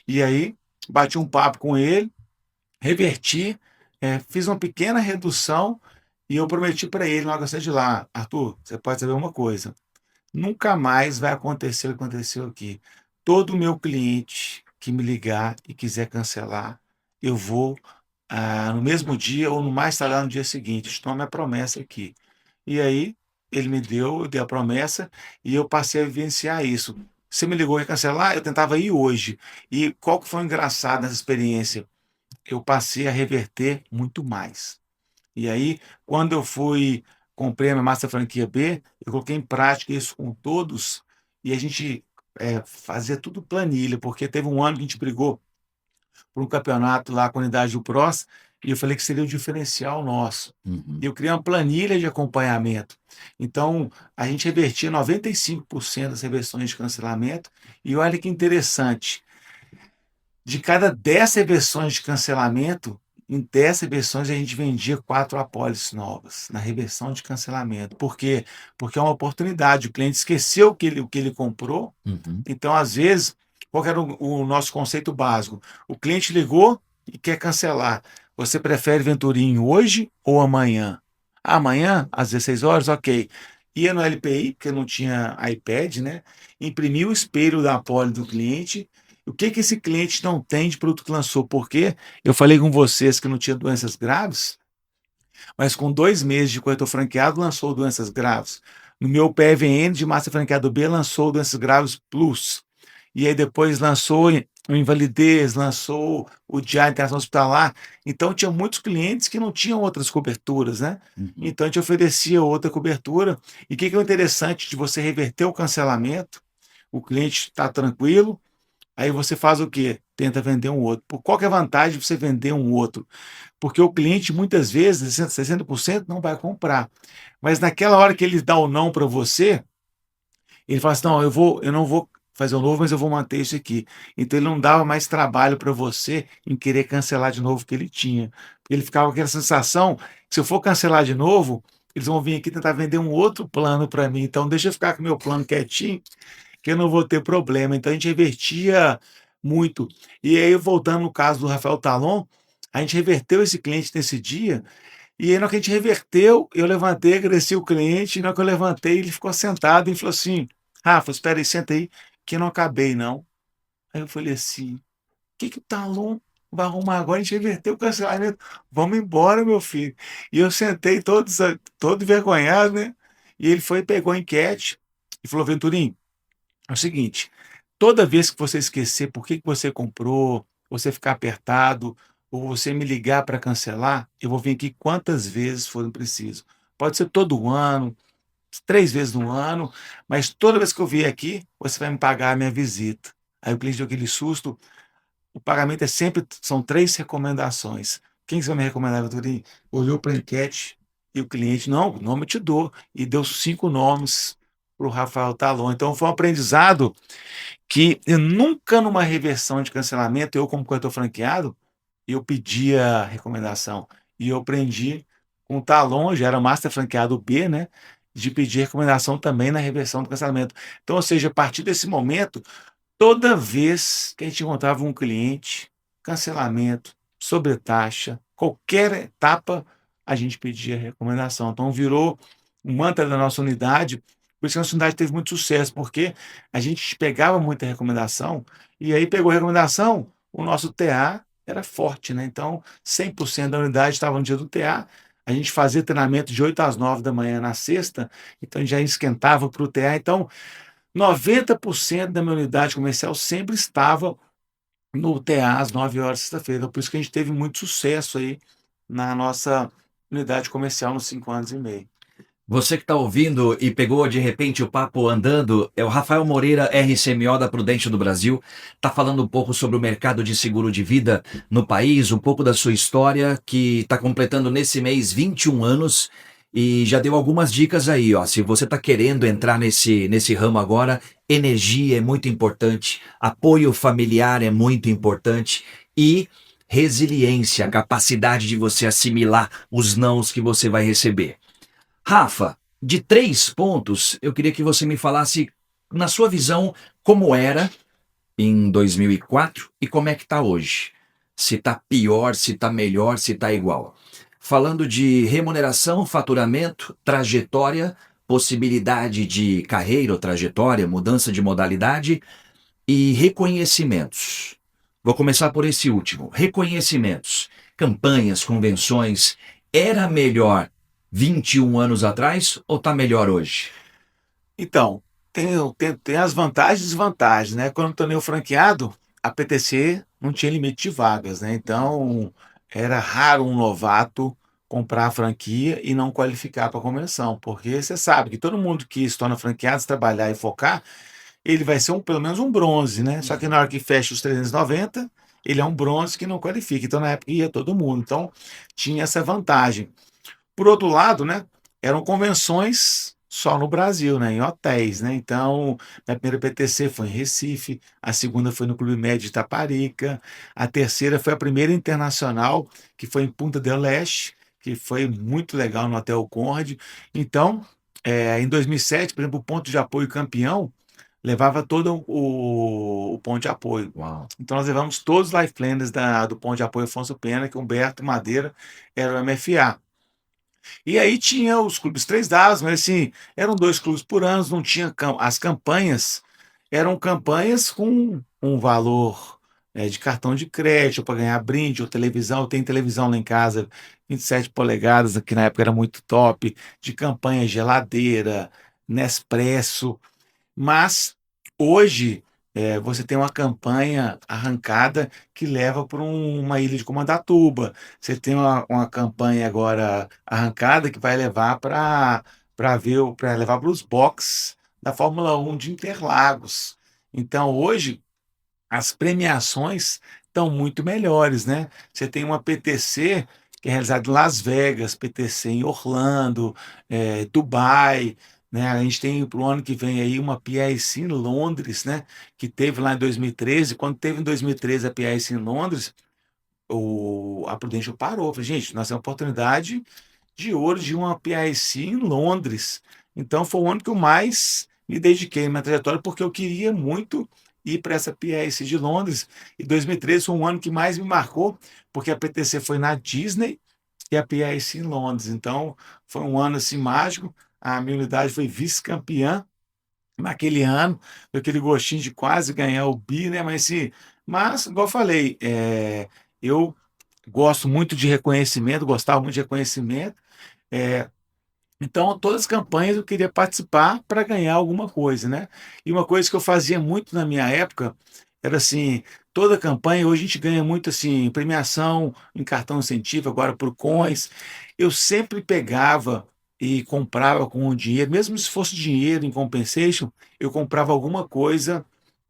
e aí bati um papo com ele, reverti, fiz uma pequena redução, e eu prometi para ele logo que eu sair de lá: "Arthur, você pode saber uma coisa. Nunca mais vai acontecer o que aconteceu aqui. Todo meu cliente que me ligar e quiser cancelar, eu vou, no mesmo dia ou no mais tardar no dia seguinte. Estou minha promessa aqui". E aí, ele me deu, eu dei a promessa e eu passei a vivenciar isso. Você me ligou e ia cancelar, eu tentava ir hoje. E qual que foi o engraçado nessa experiência? Eu passei a reverter muito mais. E aí, quando eu comprei a minha Master Franquia B, eu coloquei em prática isso com todos e a gente fazia tudo planilha, porque teve um ano que a gente brigou por um campeonato lá com a unidade do PROS e eu falei que seria o diferencial nosso. Uhum. E eu criei uma planilha de acompanhamento. Então, a gente revertia 95% das reversões de cancelamento e olha que interessante, de cada 10 reversões de cancelamento, em 10 reversões a gente vendia 4 apólices novas, na reversão de cancelamento. Por quê? Porque é uma oportunidade, o cliente esqueceu o que ele comprou, Uhum. então, às vezes, qual que era o nosso conceito básico? O cliente ligou e quer cancelar. Você prefere Venturinho hoje ou amanhã? Amanhã, às 16 horas, ok. Ia no LPI, porque não tinha iPad, né? Imprimia o espelho da apólice do cliente. O que que esse cliente não tem de produto que lançou? Porque eu falei com vocês que não tinha doenças graves, mas com 2 meses de corretor franqueado lançou doenças graves. No meu PVN de Master Franqueado B lançou doenças graves plus. E aí depois lançou o invalidez, lançou o DIA, internação hospitalar. Então tinha muitos clientes que não tinham outras coberturas, né? Uhum. Então a gente oferecia outra cobertura. E o que é o interessante de você reverter o cancelamento? O cliente está tranquilo, aí você faz o quê? Tenta vender um outro. Qual que é a vantagem de você vender um outro? Porque o cliente, muitas vezes, 60% não vai comprar. Mas naquela hora que ele dá o não para você, ele fala assim: "Não, eu não vou fazer o novo, mas eu vou manter isso aqui". Então ele não dava mais trabalho para você em querer cancelar de novo o que ele tinha. Ele ficava com aquela sensação que se eu for cancelar de novo, eles vão vir aqui tentar vender um outro plano para mim. Então deixa eu ficar com o meu plano quietinho, que eu não vou ter problema. Então a gente revertia muito. E aí, voltando no caso do Rafael Talon, a gente reverteu esse cliente nesse dia, e aí na hora que a gente reverteu, eu levantei, agradeci o cliente, e na hora que eu levantei, ele ficou sentado e falou assim: "Rafa, espera aí, senta aí, que eu não acabei não". Aí eu falei assim: "O que que o Talon vai arrumar agora, a gente inverteu o cancelamento. Vamos embora, meu filho. E eu sentei todo envergonhado, né? E ele foi, pegou a enquete e falou: Venturim, é o seguinte, toda vez que você esquecer por que você comprou, você ficar apertado, ou você me ligar para cancelar, eu vou vir aqui quantas vezes for preciso. Pode ser todo ano, 3 vezes no ano, mas toda vez que eu vier aqui, você vai me pagar a minha visita. Aí o cliente deu aquele susto. O pagamento é sempre, são 3 recomendações. Quem você vai me recomendar, Venturim? Olhou para a enquete e o cliente, não, o nome eu te dou. E deu 5 nomes para o Rafael Talon. Então foi um aprendizado que eu nunca numa reversão de cancelamento, eu como corretor franqueado, eu pedia recomendação. E eu aprendi com o Talon, já era Master Franqueado B, né? De pedir recomendação também na reversão do cancelamento. Então, ou seja, a partir desse momento, toda vez que a gente encontrava um cliente, cancelamento, sobretaxa, qualquer etapa, a gente pedia recomendação. Então virou um mantra da nossa unidade, por isso que a nossa unidade teve muito sucesso, porque a gente pegava muita recomendação, e aí pegou recomendação, o nosso TA era forte, né? Então 100% da unidade estava no dia do TA, a gente fazia treinamento de 8 às 9 da manhã na sexta, então a gente já esquentava para o TA. Então 90% da minha unidade comercial sempre estava no TA às 9 horas de sexta-feira. Por isso que a gente teve muito sucesso aí na nossa unidade comercial nos 5 anos e meio. Você que está ouvindo e pegou de repente o papo andando, é o Rafael Moreira, RCMO da Prudential do Brasil, está falando um pouco sobre o mercado de seguro de vida no país, um pouco da sua história, que está completando nesse mês 21 anos e já deu algumas dicas aí, ó. Se você está querendo entrar nesse ramo agora, energia é muito importante, apoio familiar é muito importante e resiliência, a capacidade de você assimilar os nãos que você vai receber. Rafa, de 3 pontos, eu queria que você me falasse, na sua visão, como era em 2004 e como é que está hoje. Se está pior, se está melhor, se está igual. Falando de remuneração, faturamento, trajetória, possibilidade de carreira ou trajetória, mudança de modalidade e reconhecimentos. Vou começar por esse último. Reconhecimentos, campanhas, convenções. Era melhor 21 anos atrás ou está melhor hoje? Então, tem as vantagens e desvantagens, né? Quando eu tornei o franqueado, a PTC não tinha limite de vagas, né? Então, era raro um novato comprar a franquia e não qualificar para convenção, porque você sabe que todo mundo que se torna franqueado, se trabalhar e focar, ele vai ser pelo menos um bronze, né? Só que na hora que fecha os 390, ele é um bronze que não qualifica. Então, na época, ia todo mundo. Então, tinha essa vantagem. Por outro lado, né, eram convenções só no Brasil, né, em hotéis, né? Então, a primeira PTC foi em Recife, a segunda foi no Clube Med de Itaparica, a terceira foi a primeira internacional, que foi em Punta del Este, que foi muito legal no Hotel Conrad. Então, em 2007, por exemplo, o ponto de apoio campeão levava todo o ponto de apoio. Uau. Então, nós levamos todos os life planners do ponto de apoio Afonso Pena, que Humberto Madeira era o MFA. E aí tinha os clubes 3 dados, mas assim, eram 2 clubes por ano, não tinha as campanhas, eram campanhas com um valor de cartão de crédito para ganhar brinde, ou televisão. Eu tenho televisão lá em casa, 27 polegadas, que na época era muito top, de campanha geladeira, Nespresso, mas hoje você tem uma campanha arrancada que leva para uma ilha de Comandatuba. Você tem uma campanha agora arrancada que vai levar para levar para os boxes da Fórmula 1 de Interlagos. Então hoje as premiações estão muito melhores, né? Você tem uma PTC que é realizada em Las Vegas, PTC em Orlando, Dubai, né? A gente tem para o ano que vem aí uma PIC em Londres, né? Que teve lá em 2013. Quando teve em 2013 a PIC em Londres, a Prudential parou. Falei, gente, nós temos a oportunidade de ouro de uma PIC em Londres. Então foi o ano que eu mais me dediquei na minha trajetória, porque eu queria muito ir para essa PIC de Londres. E 2013 foi um ano que mais me marcou, porque a PTC foi na Disney e a PIC em Londres. Então foi um ano assim mágico. A minha unidade foi vice-campeã naquele ano, com aquele gostinho de quase ganhar o bi, né? Mas, assim, igual eu falei, Eu gosto muito de reconhecimento, gostava muito de reconhecimento. É, então, todas as campanhas eu queria participar para ganhar alguma coisa, né? E uma coisa que eu fazia muito na minha época era assim, toda campanha, hoje a gente ganha muito assim, premiação em cartão incentivo, agora por coins. Eu sempre pegava e comprava com o dinheiro, mesmo se fosse dinheiro em compensation, eu comprava alguma coisa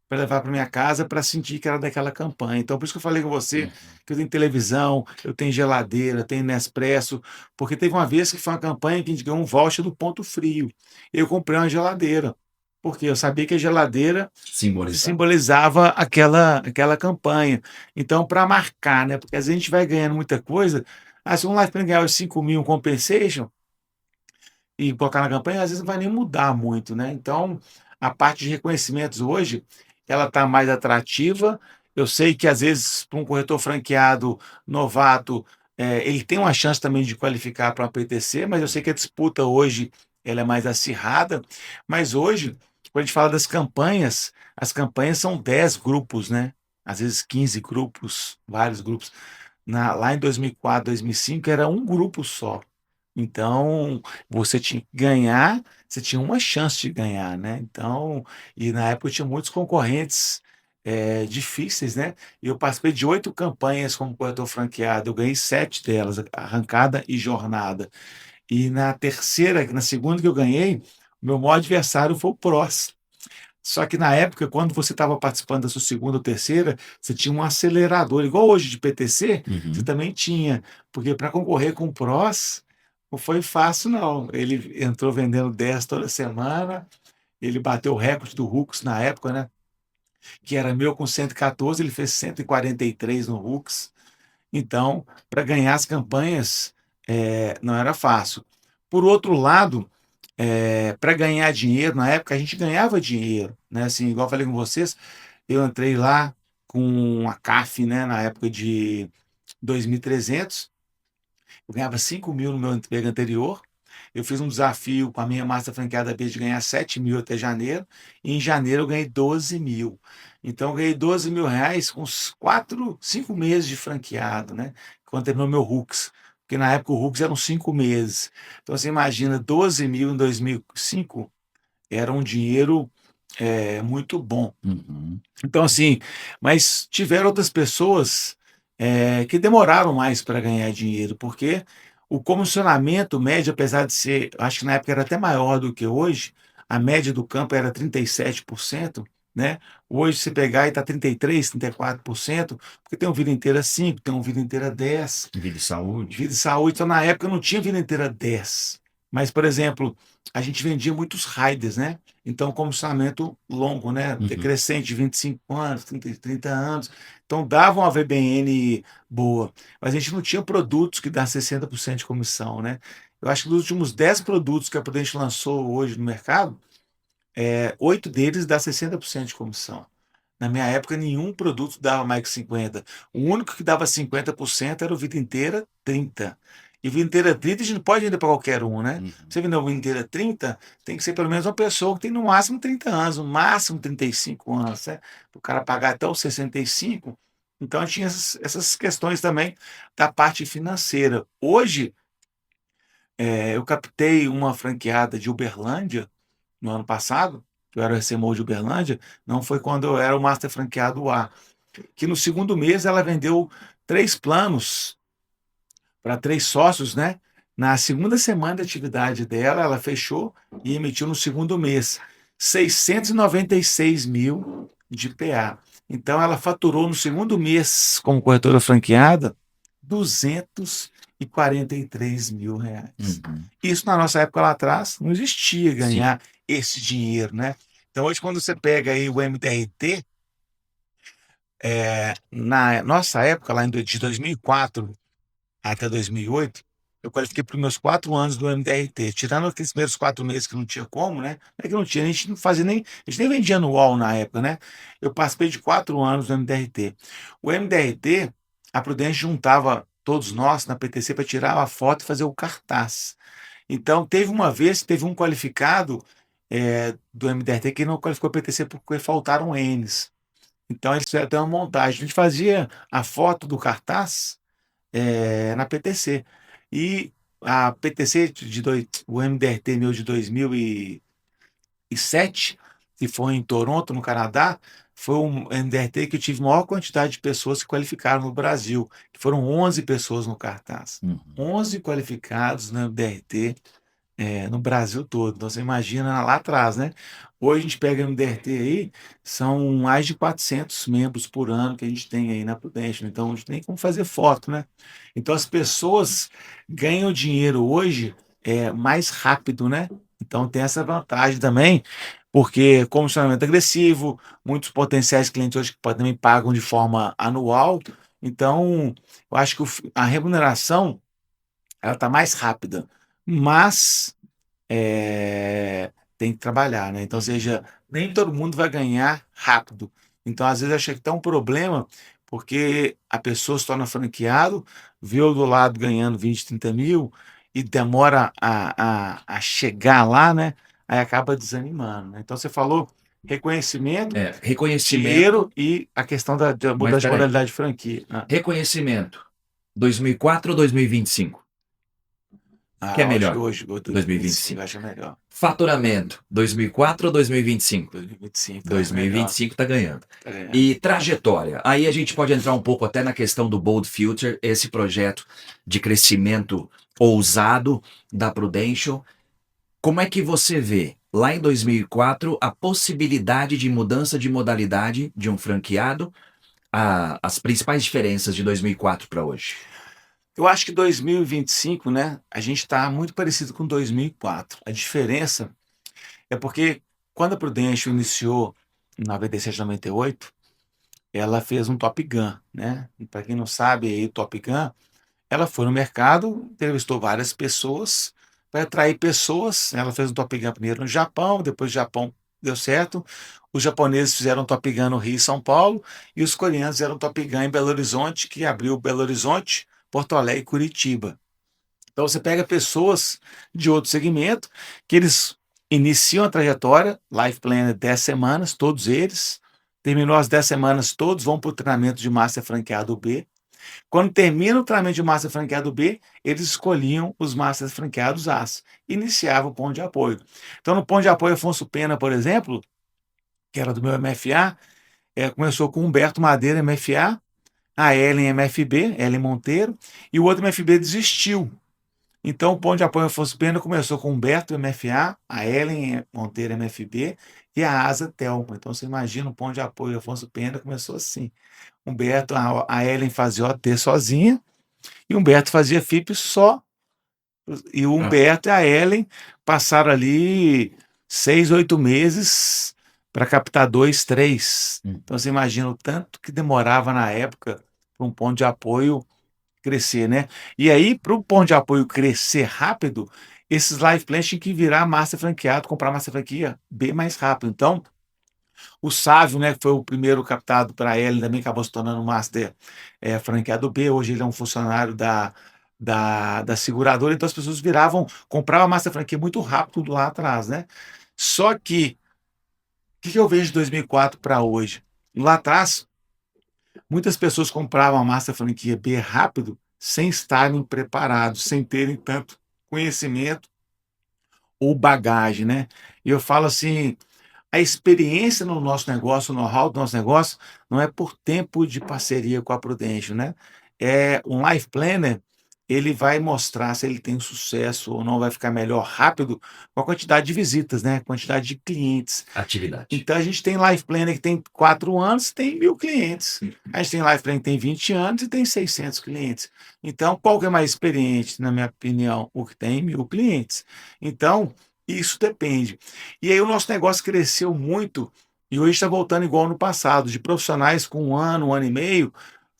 para levar para minha casa para sentir que era daquela campanha. Então, por isso que eu falei com você Uhum. que eu tenho televisão, eu tenho geladeira, tenho Nespresso, porque teve uma vez que foi uma campanha que a gente ganhou um voucher do Ponto Frio. Eu comprei uma geladeira, porque eu sabia que a geladeira Simbolizar. simbolizava aquela campanha. Então, para marcar, né? Porque às vezes a gente vai ganhando muita coisa. Ah, se um Life Plan ganhar os 5 mil em compensation, e colocar na campanha, às vezes não vai nem mudar muito, né? Então, a parte de reconhecimentos hoje, ela está mais atrativa. Eu sei que às vezes para um corretor franqueado novato, ele tem uma chance também de qualificar para uma PTC, mas eu sei que a disputa hoje ela é mais acirrada. Mas hoje, quando a gente fala das campanhas, as campanhas são 10 grupos, né? Às vezes 15 grupos, vários grupos. Lá em 2004, 2005, era um grupo só. Então, você tinha que ganhar, você tinha uma chance de ganhar, né? Então, e na época tinha muitos concorrentes difíceis, né? E eu participei de 8 campanhas como corretor franqueado, eu ganhei 7 delas, arrancada e jornada. E na terceira, na segunda que eu ganhei, o meu maior adversário foi o PROS. Só que na época, quando você estava participando da sua segunda ou terceira, você tinha um acelerador, igual hoje de PTC, você Uhum. também tinha, porque para concorrer com o PROS, não foi fácil, não. Ele entrou vendendo 10 toda semana, ele bateu o recorde do Hux na época, né? Que era meu com 114, ele fez 143 no Hux. Então, para ganhar as campanhas, não era fácil. Por outro lado, para ganhar dinheiro, na época a gente ganhava dinheiro, né? Assim, igual eu falei com vocês, eu entrei lá com a CAF, né? Na época de 2.300, eu ganhava 5 mil no meu emprego anterior. Eu fiz um desafio com a minha massa franqueada B de ganhar 7 mil até janeiro, e em janeiro eu ganhei 12 mil. Então, eu ganhei 12 mil reais com uns 4, 5 meses de franqueado, né? Quando terminou meu Hux. Porque na época o Hux eram 5 meses. Então, você imagina, 12 mil em 2005 era um dinheiro muito bom. Uhum. Então, assim, mas tiveram outras pessoas que demoraram mais para ganhar dinheiro, porque o comissionamento médio, apesar de ser, acho que na época era até maior do que hoje, a média do campo era 37%, né? Hoje, se pegar e está 33%, 34%, porque tem um vida inteira 5%, tem um vida inteira 10%. Vida e saúde. Vida e saúde, então na época não tinha vida inteira 10. Mas, por exemplo, a gente vendia muitos riders, né? Então, comissionamento longo, né? Uhum. Decrescente de 25 anos, 30 anos. Então, dava uma VBN boa. Mas a gente não tinha produtos que dá 60% de comissão, né? Eu acho que dos últimos 10 produtos que a Prudente lançou hoje no mercado, 8 deles dá 60% de comissão. Na minha época, nenhum produto dava mais que 50%. O único que dava 50% era o Vida Inteira 30%. E o Vida Inteira 30% a gente não pode vender para qualquer um, né? Uhum. Você vender o Vida Inteira 30%, tem que ser pelo menos uma pessoa que tem no máximo 30 anos, no máximo 35 anos, né? Para o cara pagar até os 65. Então, tinha essas questões também da parte financeira. Hoje, eu captei uma franqueada de Uberlândia no ano passado, que eu era o CMO de Uberlândia, não foi quando eu era o Master Franqueado A, que no segundo mês ela vendeu 3 planos para 3 sócios, né? Na segunda semana de atividade dela, ela fechou e emitiu no segundo mês 696 mil de PA. Então, ela faturou no segundo mês, como corretora franqueada, 243 mil reais. Uhum. Isso na nossa época lá atrás não existia Sim. ganhar esse dinheiro, né? Então, hoje, quando você pega aí o MDRT, na nossa época, de 2004 até 2008, eu qualifiquei para os meus 4 anos do MDRT, tirando aqueles primeiros 4 meses que não tinha como, né? Não é que não tinha, a gente não fazia nem, a gente nem vendia anual na época, né? Eu participei de 4 anos do MDRT. O MDRT, a Prudente juntava todos nós na PTC para tirar a foto e fazer o cartaz. Então, teve uma vez que teve um qualificado do MDRT que não qualificou a PTC porque faltaram N's. Então eles fizeram até uma montagem. A gente fazia a foto do cartaz na PTC. E a PTC o MDRT meu de 2007, que foi em Toronto, no Canadá, foi um MDRT que eu tive maior quantidade de pessoas que qualificaram no Brasil, que foram 11 pessoas no cartaz. Uhum. 11 qualificados no MDRT no Brasil todo. Então você imagina lá atrás, né? Hoje a gente pega o MDRT aí, são mais de 400 membros por ano que a gente tem aí na Prudential. Então a gente tem como fazer foto, né? Então as pessoas ganham dinheiro hoje mais rápido, né? Então tem essa vantagem também, porque comissionamento agressivo, muitos potenciais clientes hoje que também pagam de forma anual. Então, eu acho que a remuneração ela está mais rápida, mas tem que trabalhar, né? Então, ou seja, nem todo mundo vai ganhar rápido. Então, às vezes, eu achei que tem um problema, porque a pessoa se torna franqueado, vê o do lado ganhando 20, 30 mil e demora a chegar lá, né? Aí acaba desanimando, né? Então, você falou reconhecimento, Reconhecimento, dinheiro e a questão da mas mudança de peraí. modalidade de franquia. Reconhecimento, 2004 ou 2025? Que é Eu acho que melhor? hoje, 2025, 2025. acho melhor. Faturamento, 2004 ou 2025? 2025 tá melhor. 2025 tá ganhando. Tá ganhando. E trajetória. Aí a gente pode entrar um pouco até na questão do Bold Future, esse projeto de crescimento ousado da Prudential. Como é que você vê lá em 2004 a possibilidade de mudança de modalidade de um franqueado, as principais diferenças de 2004 para hoje? Eu acho que 2025, né, a gente está muito parecido com 2004. A diferença é porque quando a Prudential iniciou em 97, 98, ela fez um Top Gun, né? Para quem não sabe, aí, o Top Gun, ela foi no mercado, entrevistou várias pessoas para atrair pessoas. Ela fez um Top Gun primeiro no Japão, depois o Japão deu certo. Os japoneses fizeram um Top Gun no Rio e São Paulo, e os coreanos fizeram um Top Gun em Belo Horizonte, que abriu Belo Horizonte, Porto Alegre e Curitiba. Então você pega pessoas de outro segmento, que eles iniciam a trajetória, Life Planner 10 semanas, todos eles. Terminou as 10 semanas, todos vão para o treinamento de Master Franqueado B. Quando termina o treinamento de Master Franqueado B, eles escolhiam os Masters Franqueados A. Iniciava o ponto de apoio. Então, no ponto de apoio Afonso Pena, por exemplo, que era do meu MFA, começou com Humberto Madeira, MFA, a Ellen MFB, Ellen Monteiro, e o outro MFB desistiu. Então, o ponto de apoio Afonso Pena começou com Humberto MFA, a Ellen Monteiro MFB e a Asa Telma. Então, você imagina o ponto de apoio Afonso Pena começou assim. Humberto, a Ellen fazia OT sozinha, e Humberto fazia FIP só. E o Humberto e a Ellen passaram ali 6, 8 meses para captar 2, 3. Então, você imagina o tanto que demorava na época para um ponto de apoio crescer, né? E aí, para o ponto de apoio crescer rápido, esses life plans tinham que virar master franqueado, comprar master franquia bem mais rápido. Então, o Sávio, né, que foi o primeiro captado para ele, também acabou se tornando master franqueado B. Hoje ele é um funcionário da seguradora, então as pessoas compravam a master franquia muito rápido lá atrás, né? Só que, o que eu vejo de 2004 para hoje? Lá atrás, muitas pessoas compravam a master franquia B rápido, sem estarem preparados, sem terem tanto conhecimento ou bagagem, né? E eu falo assim, a experiência no nosso negócio, o know-how do nosso negócio, não é por tempo de parceria com a Prudential, né? Um Life Planner, ele vai mostrar se ele tem sucesso ou não, vai ficar melhor rápido com a quantidade de visitas, né? Quantidade de clientes. Atividade. Então a gente tem Life Planner que tem 4 anos, tem 1.000 clientes. A gente tem Life Planner que tem 20 anos e tem 600 clientes. Então, qual que é mais experiente, na minha opinião? O que tem 1.000 clientes. Então, isso depende. E aí o nosso negócio cresceu muito e hoje está voltando igual no passado, de profissionais com 1 ano e meio,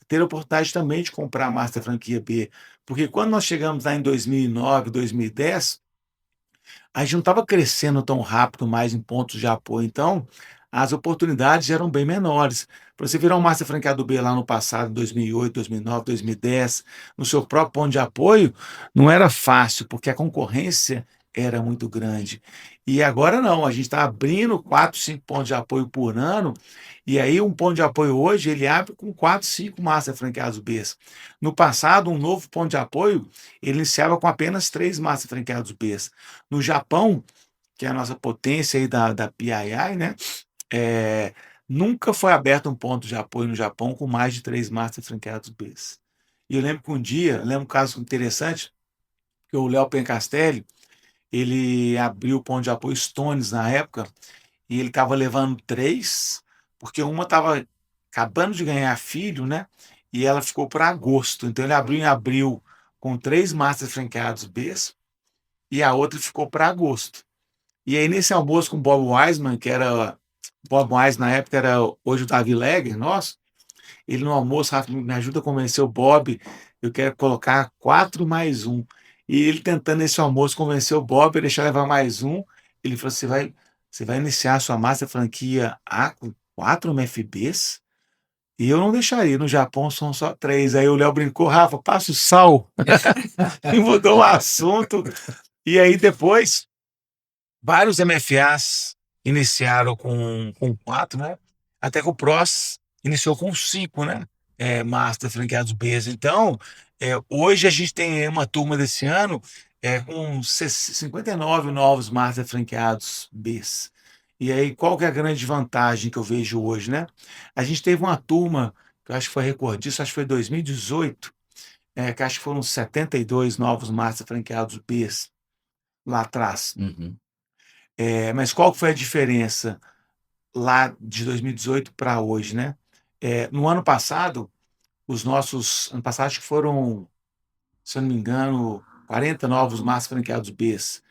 ter a oportunidade também de comprar a Master Franquia B. Porque quando nós chegamos lá em 2009, 2010, a gente não estava crescendo tão rápido mais em pontos de apoio. Então, as oportunidades eram bem menores. Para você virar um Master Franqueado B lá no passado, 2008, 2009, 2010, no seu próprio ponto de apoio, não era fácil, porque a concorrência era muito grande. E agora não, a gente está abrindo 4, 5 pontos de apoio por ano, e aí um ponto de apoio hoje, ele abre com 4, 5 master franqueados Bs. No passado, um novo ponto de apoio, ele iniciava com apenas 3 master franqueados Bs. No Japão, que é a nossa potência aí da PII, né? É, nunca foi aberto um ponto de apoio no Japão com mais de 3 master franqueados Bs. E eu lembro que um dia, lembro um caso interessante, que o Léo Pencastelli, ele abriu o ponto de apoio Stones na época, e ele estava levando 3, porque uma estava acabando de ganhar filho, né? E ela ficou para agosto. Então ele abriu em abril com 3 master franqueados Bs, e a outra ficou para agosto. E aí, nesse almoço com o Bob Wiseman, que era. Bob Wiseman na época era hoje o Davi Legger, nosso. Ele no almoço, Rafa, me ajuda a convencer o Bob, eu quero colocar 4 mais um. E ele tentando nesse almoço convencer o Bob a deixar levar mais um. Ele falou: você vai iniciar a sua master franquia A com 4 MFBs? E eu não deixaria, no Japão são só 3. Aí o Léo brincou: Rafa, passa o sal. E mudou o assunto. E aí depois, vários MFAs iniciaram com 4, né? Até que o PROS iniciou com 5, né? Master franqueados Bs. Então, hoje a gente tem uma turma desse ano com 59 novos Master franqueados Bs. E aí, qual que é a grande vantagem que eu vejo hoje, né? A gente teve uma turma, que eu acho que foi recordista, acho que foi 2018, que acho que foram 72 novos Master franqueados Bs lá atrás. Uhum. Mas qual que foi a diferença lá de 2018 para hoje, né? No ano passado, ano passado acho que foram, se eu não me engano, 40 novos master franqueados Bs.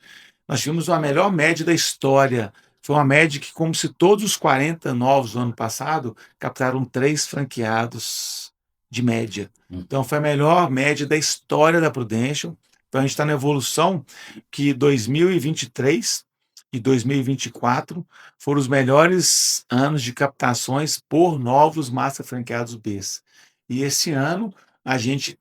Nós tivemos a melhor média da história. Foi uma média que, como se todos os 40 novos do ano passado captaram 3 franqueados de média. Então, foi a melhor média da história da Prudential. Então, a gente está na evolução que 2023 e 2024 foram os melhores anos de captações por novos master franqueados Bs. E esse ano a gente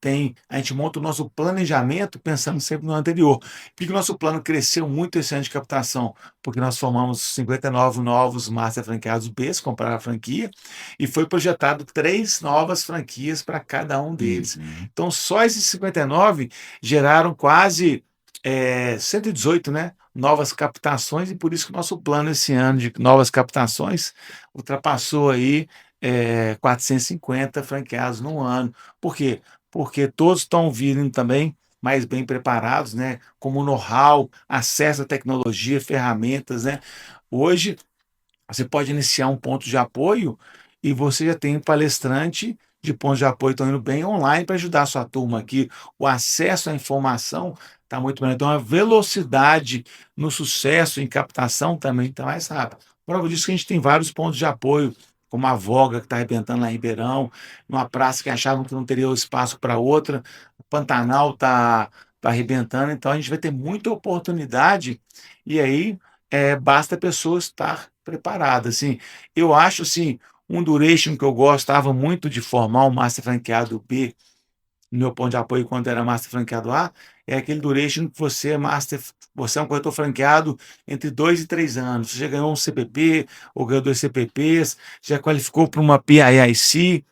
monta o nosso planejamento pensando sempre no anterior. Por que o nosso plano cresceu muito esse ano de captação? Porque nós formamos 59 novos master franqueados Bs, compraram a franquia, e foi projetado 3 novas franquias para cada um deles. Uhum. Então, só esses 59 geraram quase 118, né? Novas captações, e por isso que o nosso plano esse ano de novas captações ultrapassou aí 450 franqueados no ano. Por quê? Porque todos estão vindo também mais bem preparados, né? Como know-how, acesso à tecnologia, ferramentas, né? Hoje, você pode iniciar um ponto de apoio e você já tem um palestrante de pontos de apoio estão indo bem online para ajudar a sua turma aqui. O acesso à informação está muito melhor. Então, a velocidade no sucesso em captação também está mais rápida. Prova disso que a gente tem vários pontos de apoio, como a Voga, que está arrebentando lá em Ribeirão, numa praça que achavam que não teria espaço para outra, o Pantanal tá arrebentando. Então, a gente vai ter muita oportunidade, e aí basta a pessoa estar preparada. Assim, eu acho assim, um duration que eu gostava muito de formar um master franqueado B no meu ponto de apoio quando era master franqueado A, é aquele duration que você é um corretor franqueado entre 2 e 3 anos. Você já ganhou um CPP, ou ganhou 2 CPPs, já qualificou para uma PIIC,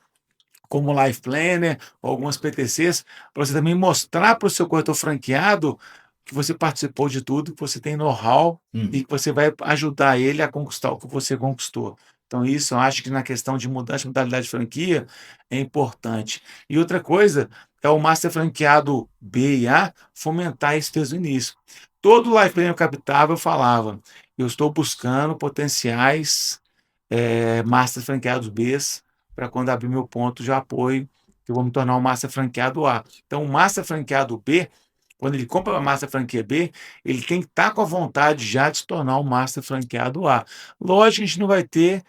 como Life Planner, ou algumas PTCs, para você também mostrar para o seu corretor franqueado que você participou de tudo, que você tem know-how e que você vai ajudar ele a conquistar o que você conquistou. Então, isso eu acho que na questão de mudança de modalidade de franquia é importante. E outra coisa é o master franqueado B e A fomentar isso desde o início. Todo Life Planner captava, eu falava, eu estou buscando potenciais master franqueados Bs para quando abrir meu ponto de apoio, que eu vou me tornar um master franqueado A. Então, o master franqueado B, quando ele compra a master franquia B, ele tem que estar com a vontade já de se tornar um master franqueado A. Lógico que a gente não vai ter.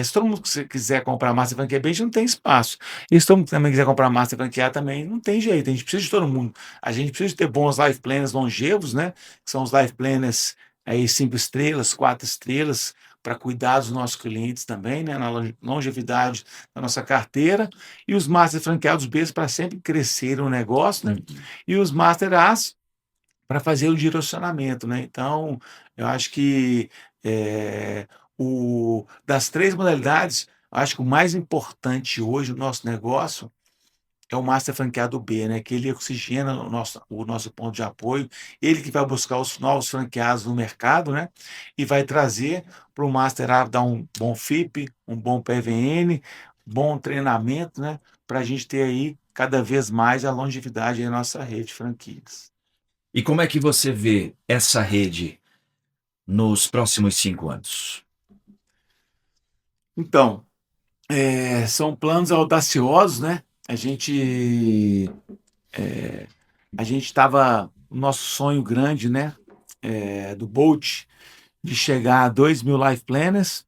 Se todo mundo quiser comprar master franquia B, a gente não tem espaço. E se todo mundo também quiser comprar master franquia A, também não tem jeito. A gente precisa de todo mundo. A gente precisa de ter bons life planners longevos, né? Que são os life planners aí 5 estrelas, 4 estrelas, para cuidar dos nossos clientes também, né? Na longevidade da nossa carteira. E os master franqueados B para sempre crescer o negócio, né? E os master As para fazer o direcionamento, né. Então, eu acho que, das 3 modalidades, eu acho que o mais importante hoje no nosso negócio é o Master Franqueado B, né, que ele oxigena o nosso ponto de apoio, ele que vai buscar os novos franqueados no mercado, né, e vai trazer para o Master A dar um bom FIP, um bom PVN, bom treinamento, né, para a gente ter aí cada vez mais a longevidade da nossa rede de franquias. E como é que você vê essa rede nos próximos 5 anos? Então, são planos audaciosos, né, a gente estava o nosso sonho grande, né, do Bolt, de chegar a 2.000 Life Planners,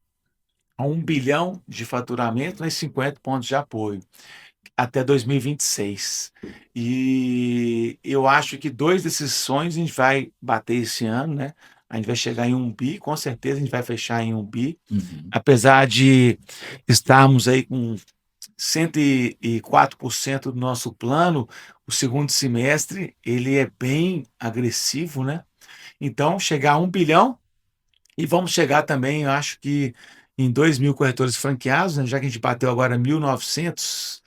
a 1 bilhão de faturamento, né, e 50 pontos de apoio, até 2026. E eu acho que 2 desses sonhos a gente vai bater esse ano, né, a gente vai chegar em 1 bi, com certeza a gente vai fechar em 1 bi, apesar de estarmos aí com 104% do nosso plano, o segundo semestre ele é bem agressivo, né. Então chegar a 1 bilhão e vamos chegar também, eu acho que em 2.000 corretores franqueados, né, já que a gente bateu agora 1.900,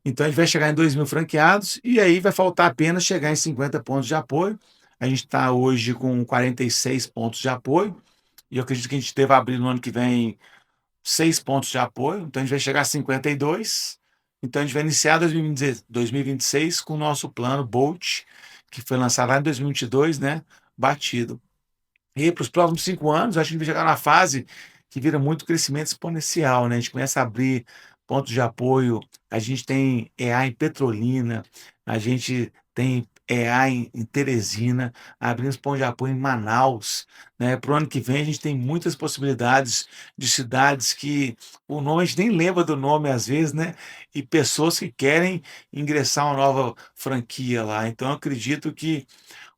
então a gente vai chegar em 2.000 franqueados e aí vai faltar apenas chegar em 50 pontos de apoio. A gente está hoje com 46 pontos de apoio e eu acredito que a gente deva abrir no ano que vem 6 pontos de apoio, então a gente vai chegar a 52. Então a gente vai iniciar 2026 com o nosso plano Bolt, que foi lançado lá em 2022, né, batido. E para os próximos 5 anos, acho que a gente vai chegar na fase que vira muito crescimento exponencial, né, a gente começa a abrir pontos de apoio, a gente tem EA em Petrolina, a gente tem EA em Teresina, abrimos ponto de apoio em Manaus, né, para o ano que vem a gente tem muitas possibilidades de cidades que o nome a gente nem lembra do nome às vezes, né, e pessoas que querem ingressar uma nova franquia lá. Então eu acredito que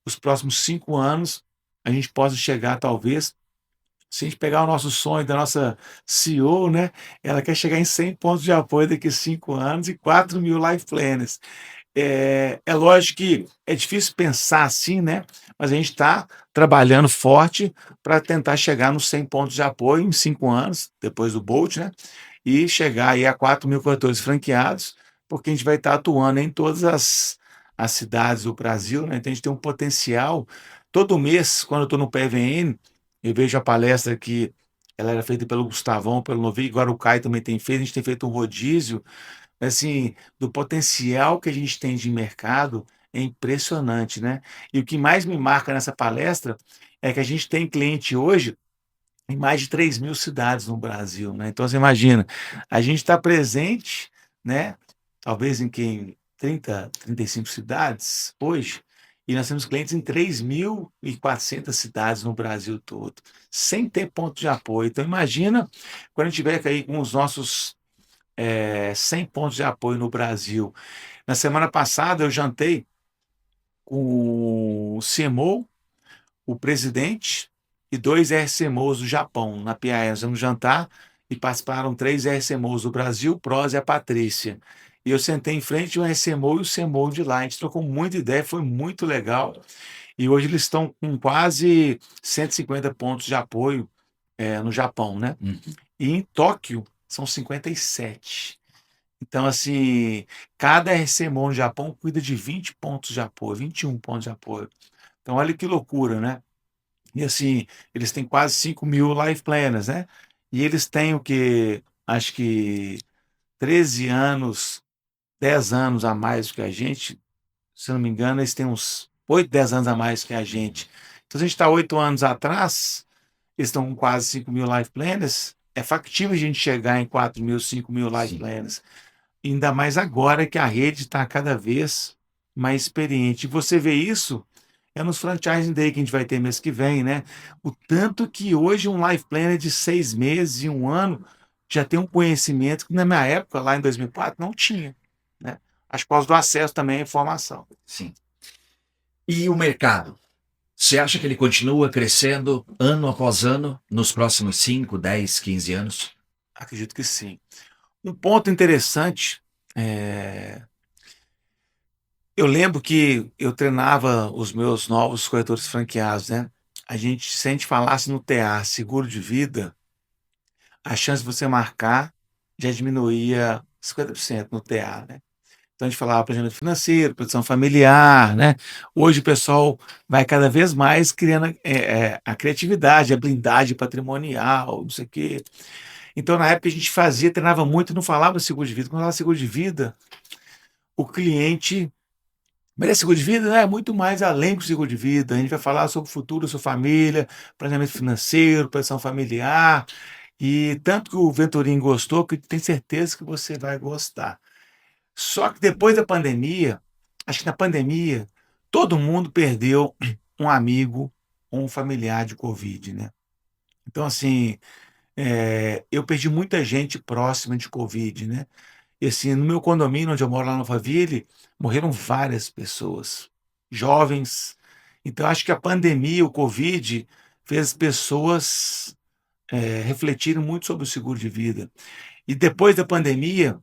os próximos 5 anos a gente possa chegar talvez, se a gente pegar o nosso sonho da nossa CEO, né, ela quer chegar em 100 pontos de apoio daqui a 5 anos e 4.000 Life Planners. É lógico que é difícil pensar assim, né, mas a gente está trabalhando forte para tentar chegar nos 100 pontos de apoio em 5 anos, depois do Bolt, né, e chegar aí a 4.000 corretores franqueados, porque a gente vai estar atuando em todas as cidades do Brasil, né, então a gente tem um potencial. Todo mês, quando eu estou no PVN, eu vejo a palestra que ela era feita pelo Gustavão, pelo Novi, agora o Caio também tem feito, a gente tem feito um rodízio, assim, do potencial que a gente tem de mercado é impressionante, né. E o que mais me marca nessa palestra é que a gente tem cliente hoje em mais de 3.000 cidades no Brasil, né. Então você imagina, a gente está presente, né, talvez em 35 cidades hoje, e nós temos clientes em 3.400 cidades no Brasil todo, sem ter ponto de apoio. Então imagina quando a gente tiver aí com os nossos 100 pontos de apoio no Brasil. Na semana passada eu jantei com o CMO, o presidente e 2 RCMOs do Japão, na PIAE. Nós vamos jantar e participaram 3 RCMOs do Brasil, o Pros e a Patrícia. E eu sentei em frente ao RCMO e o CMO de lá, a gente trocou muita ideia, foi muito legal. E hoje eles estão com quase 150 pontos de apoio, no Japão, né. E em Tóquio são 57. Então, assim, cada RCMO no Japão cuida de 20 pontos de apoio, 21 pontos de apoio. Então olha que loucura, né. E assim, eles têm quase 5.000 Life Planners, né. E eles têm o quê? Acho que 13 anos, 10 anos a mais que a gente, se eu não me engano, eles têm uns 8, 10 anos a mais que a gente. Então se a gente está 8 anos atrás, eles estão com quase 5.000 Life Planners, é factível a gente chegar em 4.000, 5.000 Life Sim. Planners. Ainda mais agora que a rede está cada vez mais experiente. E você vê isso nos Franchising Day que a gente vai ter mês que vem, né. O tanto que hoje um Life Planner de 6 meses e 1 ano já tem um conhecimento que na minha época, lá em 2004, não tinha, né. Acho que por causa do acesso também à informação. Sim. E o mercado? Você acha que ele continua crescendo ano após ano nos próximos 5, 10, 15 anos? Acredito que sim. Um ponto interessante, eh Eu lembro que eu treinava os meus novos corretores franqueados, né? Se a gente falasse no TA, seguro de vida, a chance de você marcar já diminuía 50% no TA, né? Então a gente falava planejamento financeiro, produção familiar, né? Hoje o pessoal vai cada vez mais criando a criatividade, a blindagem patrimonial, não sei o quê. Então na época a gente fazia, treinava muito e não falava seguro de vida. Quando falava seguro de vida, o cliente. Mas é seguro de vida, né? É muito mais além do seguro de vida. A gente vai falar sobre o futuro da sua família, planejamento financeiro, proteção familiar. E tanto que o Venturim gostou, que tem certeza que você vai gostar. Só que depois da pandemia, acho que na pandemia, todo mundo perdeu um amigo ou um familiar de Covid, né? Então, assim, eu perdi muita gente próxima de Covid, né? E assim, no meu condomínio, onde eu moro lá no Alphaville, morreram várias pessoas, jovens. Então, acho que a pandemia, o Covid, fez as pessoas refletirem muito sobre o seguro de vida. E depois da pandemia,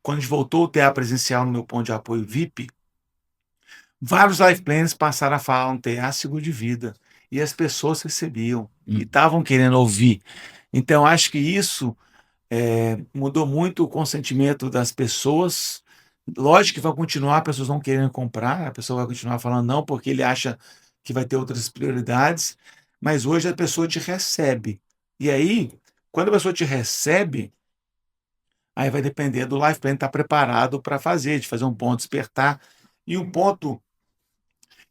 quando a gente voltou a ter a presencial no meu ponto de apoio VIP, vários life planners passaram a falar um TA seguro de vida. E as pessoas recebiam e estavam querendo ouvir. Então, acho que isso mudou muito o consentimento das pessoas. Lógico que vai continuar, as pessoas vão querendo comprar, a pessoa vai continuar falando não, porque ele acha que vai ter outras prioridades, mas hoje a pessoa te recebe. E aí, quando a pessoa te recebe, aí vai depender do life plan estar preparado para fazer, de fazer um ponto despertar. E um ponto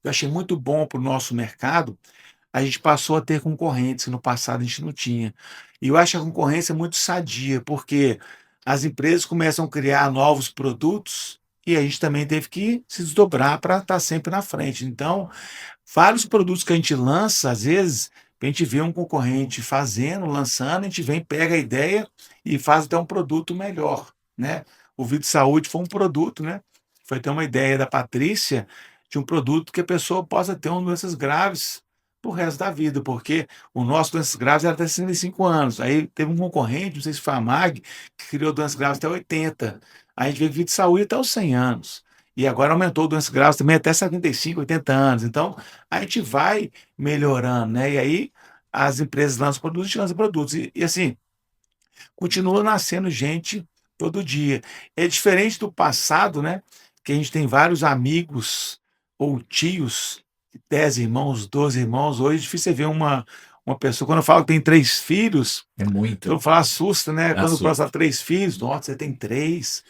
que eu achei muito bom para o nosso mercado, a gente passou a ter concorrentes que no passado a gente não tinha. E eu acho a concorrência muito sadia, porque as empresas começam a criar novos produtos e a gente também teve que se desdobrar para estar sempre na frente. Então, vários produtos que a gente lança, às vezes, a gente vê um concorrente fazendo, lançando, a gente vem, pega a ideia e faz até um produto melhor, né? O Vídeo Saúde foi um produto, né? Foi ter uma ideia da Patrícia de um produto que a pessoa possa ter uma doenças graves pro resto da vida, porque o nosso doenças graves era até 65 anos. Aí teve um concorrente, não sei se foi a MAG, que criou doenças graves até 80. Aí a gente vê que Vídeo Saúde até os 100 anos. E agora aumentou doenças graves também até 75, 80 anos. Então, a gente vai melhorando, né? E aí as empresas lançam produtos, a gente lança produtos. E assim, continua nascendo gente todo dia. É diferente do passado, né? Que a gente tem vários amigos ou tios, 10 irmãos, 12 irmãos. Hoje é difícil você ver uma pessoa. Quando eu falo que tem 3 filhos, É muito. eu falo, assusta, né? Quando Assusta. fala 3 filhos, nossa, você tem 3.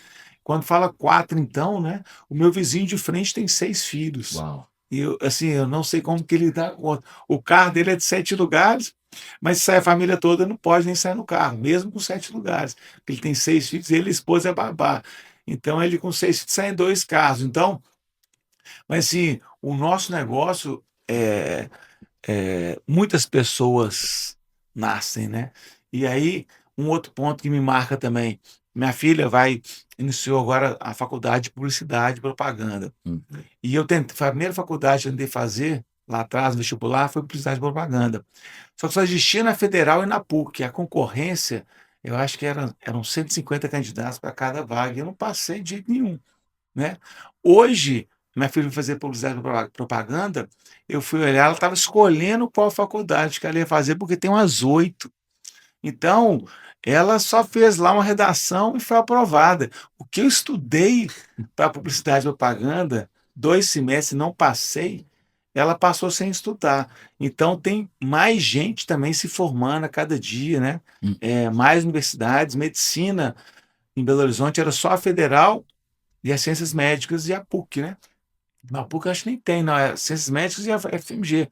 Quando fala 4, então, né? O meu vizinho de frente tem 6 filhos. Uau. E eu, assim, eu não sei como que ele dá conta. O carro dele é de 7 lugares, mas se sai a família toda, não pode nem sair no carro, mesmo com 7 lugares. Porque ele tem 6 filhos e ele, a esposa é babá. Então, ele com 6 filhos sai em 2 carros. Então, mas assim, o nosso negócio muitas pessoas nascem, né? E aí, um outro ponto que me marca também, minha filha iniciou agora a faculdade de publicidade e propaganda. Hum. E eu tentei, foi a primeira faculdade que eu tentei fazer, lá atrás, no vestibular, foi publicidade e propaganda. Só que só existia na Federal e na PUC. A concorrência, eu acho que eram 150 candidatos para cada vaga. E eu não passei de jeito nenhum, né? Hoje, minha filha foi fazer publicidade e propaganda, eu fui olhar, ela estava escolhendo qual faculdade que ela ia fazer, porque tem umas 8. Então, ela só fez lá uma redação e foi aprovada. O que eu estudei para publicidade e propaganda, 2 semestres, não passei, ela passou sem estudar. Então, tem mais gente também se formando a cada dia, né? Hum. Mais universidades, medicina em Belo Horizonte era só a Federal e as Ciências Médicas e a PUC, né? Na PUC eu acho que nem tem, não, é Ciências Médicas e a FMG.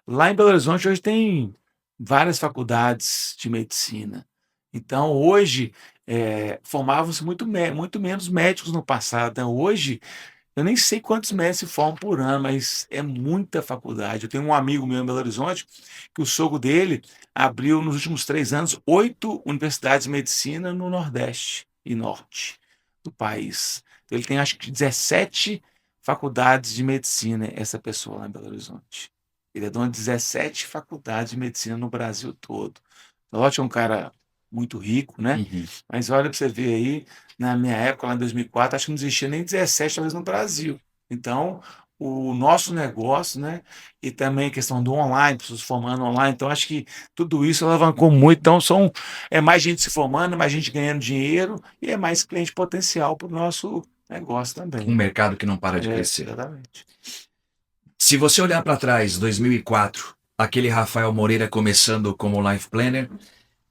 Lá em Belo Horizonte hoje tem várias faculdades de medicina. Então, hoje, formavam-se muito menos médicos no passado, né? Hoje, eu nem sei quantos médicos se formam por ano, mas é muita faculdade. Eu tenho um amigo meu em Belo Horizonte que o sogro dele abriu nos últimos 3 anos 8 universidades de medicina no Nordeste e Norte do país. Então, ele tem acho que 17 faculdades de medicina, essa pessoa lá em Belo Horizonte. Ele é dono de 17 faculdades de medicina no Brasil todo. Lógico, é um cara muito rico, né? Uhum. Mas olha para você ver aí, na minha época, lá em 2004, acho que não existia nem 17, talvez no Brasil. Então, o nosso negócio, né? E também a questão do online, pessoas formando online. Então, acho que tudo isso alavancou muito. Então, é mais gente se formando, mais gente ganhando dinheiro e é mais cliente potencial para o nosso negócio Um também. mercado que não para de crescer. Exatamente. Se você olhar para trás, 2004, aquele Rafael Moreira começando como life planner,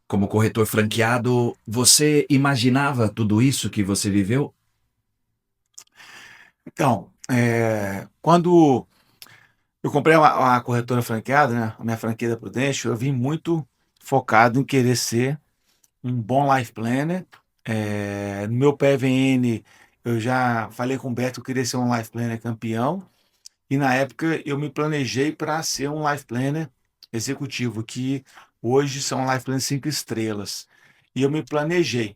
como corretor franqueado, você imaginava tudo isso que você viveu? Então, quando eu comprei uma corretora franqueada, né? A minha franquia da Prudential, eu vim muito focado em querer ser um bom life planner. No meu PVN, eu já falei com o Beto que eu queria ser um life planner campeão. E na época eu me planejei para ser um life planner executivo, que hoje são life planners 5 estrelas. E eu me planejei.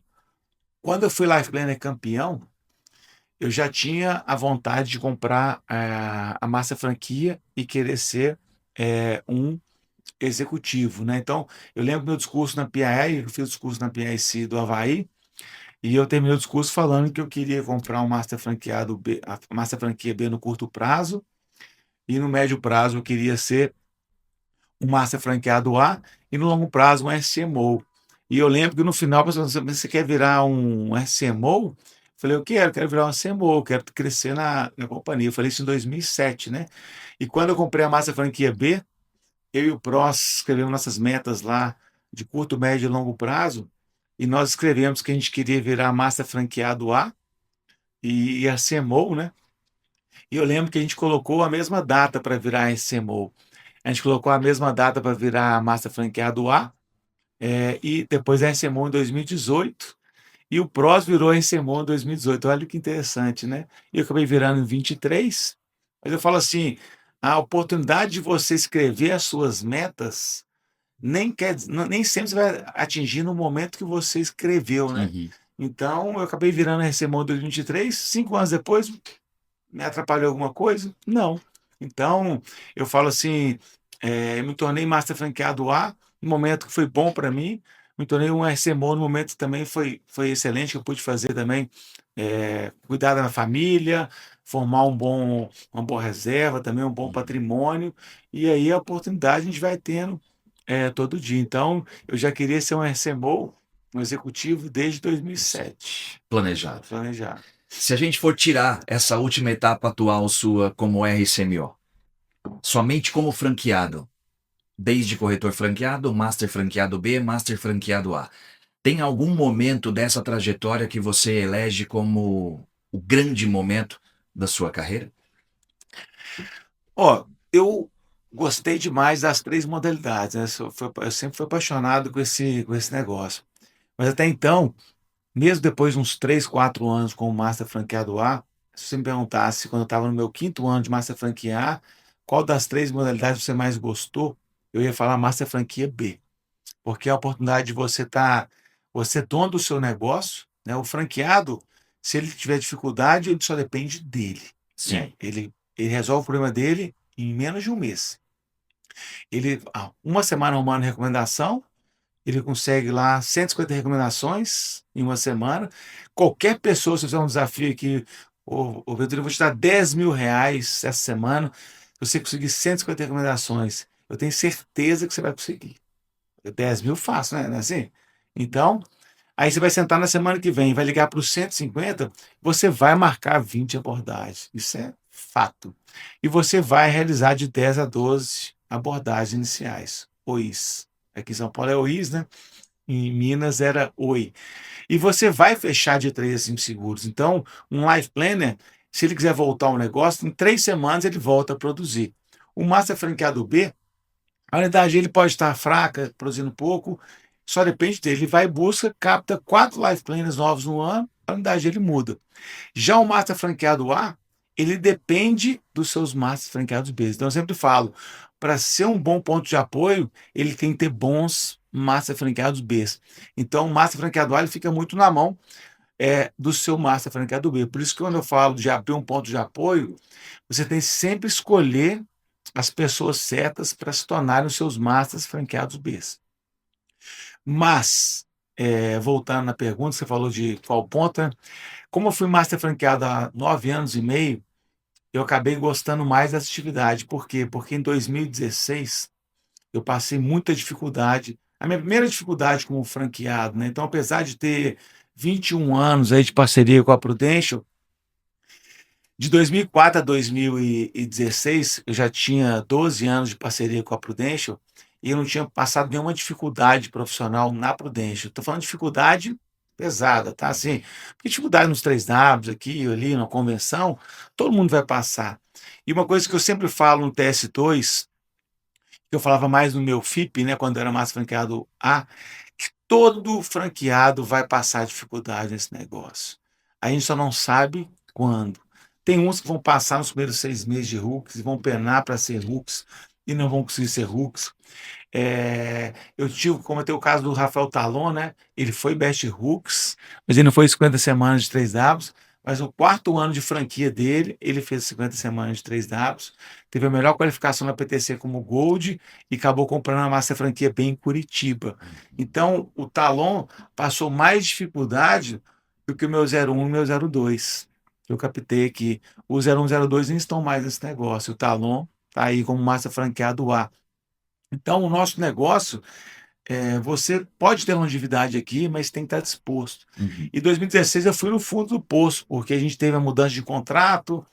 Quando eu fui life planner campeão, eu já tinha a vontade de comprar a Massa Franquia e querer ser um executivo, né? Então, eu lembro meu discurso na PAI, eu fiz o discurso na PAIC do Havaí, e eu terminei o discurso falando que eu queria comprar um Master Franqueado B, a Master Franquia B no curto prazo, e no médio prazo eu queria ser um Master Franqueado A, e no longo prazo um SMO. E eu lembro que no final a pessoa disse, você quer virar um SMO? Eu falei, eu quero virar um SMO, eu quero crescer na companhia. Eu falei isso em 2007, né? E quando eu comprei a Master Franquia B, eu e o Pross escrevemos nossas metas lá de curto, médio e longo prazo, e nós escrevemos que a gente queria virar Master Franqueado A e a CMO, né? E eu lembro que a gente colocou a mesma data para virar a CMO. A gente colocou a mesma data para virar Master Franqueado A, e depois a SMO em 2018, e o PROS virou a SMO em 2018. Olha que interessante, né? E eu acabei virando em 23, mas eu falo assim, a oportunidade de você escrever as suas metas nem sempre você vai atingir no momento que você escreveu, né? Uhum. Então, eu acabei virando a RCMO em 2023, 5 anos depois, me atrapalhou alguma coisa? Não. Então, eu falo assim, eu me tornei Master Franqueado A, no momento que foi bom para mim, me tornei um RCMO no momento que também foi excelente, que eu pude fazer também, cuidar da minha família, formar uma boa reserva, também um bom Uhum. patrimônio, e aí a oportunidade a gente vai tendo todo dia. Então, eu já queria ser um RCMO, um executivo, desde 2007, Planejado. planejado. Se a gente for tirar essa última etapa atual sua como RCMO, somente como franqueado, desde corretor franqueado, master franqueado B, master franqueado A, tem algum momento dessa trajetória que você elege como o grande momento da sua carreira? Ó, eu gostei demais das 3 modalidades, né, eu sempre fui apaixonado com esse negócio. Mas até então, mesmo depois de uns 3, 4 anos como Master Franqueado A, se você me perguntasse quando eu estava no meu 5º ano de Master Franquia A, qual das 3 modalidades você mais gostou, eu ia falar Master Franquia B, porque é a oportunidade de você é dono do seu negócio, né, o franqueado, se ele tiver dificuldade, ele só depende dele, né, Sim. ele resolve o problema dele em menos de um mês. Uma semana arrumando recomendação, ele consegue lá 150 recomendações em uma semana. Qualquer pessoa, se fizer um desafio aqui, ô Pedro, eu vou te dar R$ 10.000 essa semana, se você conseguir 150 recomendações, eu tenho certeza que você vai conseguir. 10 mil fácil, né? Não é assim? Então, aí você vai sentar na semana que vem, vai ligar para os 150, você vai marcar 20 abordagens. Isso é fato. E você vai realizar de 10 a 12 abordagens iniciais. OIs. Aqui em São Paulo é OIs, né? Em Minas era OI. E você vai fechar de 3 a 5 seguros. Então, um life planner, se ele quiser voltar ao negócio, em 3 semanas ele volta a produzir. O Master Franqueado B, a unidade ele pode estar fraca, produzindo pouco, só depende dele. Ele vai e busca, capta 4 life planners novos no ano, a unidade ele muda. Já o Master Franqueado A, ele depende dos seus Masters Franqueados B. Então eu sempre falo, para ser um bom ponto de apoio, ele tem que ter bons Master Franqueados B. Então o Master Franqueado A ele fica muito na mão do seu Master Franqueado B. Por isso que quando eu falo de abrir um ponto de apoio, você tem que sempre escolher as pessoas certas para se tornarem os seus Masters Franqueados B. Mas voltando na pergunta, você falou de qual ponta. Como eu fui master franqueado há 9 anos e meio, eu acabei gostando mais dessa atividade. Por quê? Porque em 2016 eu passei muita dificuldade. A minha primeira dificuldade como franqueado, né? Então, apesar de ter 21 anos aí de parceria com a Prudential, de 2004 a 2016, eu já tinha 12 anos de parceria com a Prudential e eu não tinha passado nenhuma dificuldade profissional na Prudential. Estou falando de dificuldade pesada, tá? Assim, porque dificuldade nos 3Ws, aqui, ali, na convenção, todo mundo vai passar. E uma coisa que eu sempre falo no TS2, que eu falava mais no meu FIP, né, quando eu era mais franqueado A, que todo franqueado vai passar dificuldade nesse negócio. A gente só não sabe quando. Tem uns que vão passar nos primeiros 6 meses de hooks e vão penar para ser hooks e não vão conseguir ser hooks. Eu tive, como tem o caso do Rafael Talon, né? Ele foi Best Hooks, mas ele não foi 50 semanas de 3Ws. Mas no quarto ano de franquia dele, ele fez 50 semanas de 3Ws, teve a melhor qualificação na PTC como Gold e acabou comprando a Master Franquia bem em Curitiba. Então, o Talon passou mais dificuldade do que o meu 01 e o meu 02. Eu captei que o 01 e 02 nem estão mais nesse negócio. O Talon está aí como Master Franqueado A. Então, o nosso negócio, você pode ter longevidade aqui, mas tem que estar disposto. Uhum. Em 2016 eu fui no fundo do poço, porque a gente teve a mudança de contrato,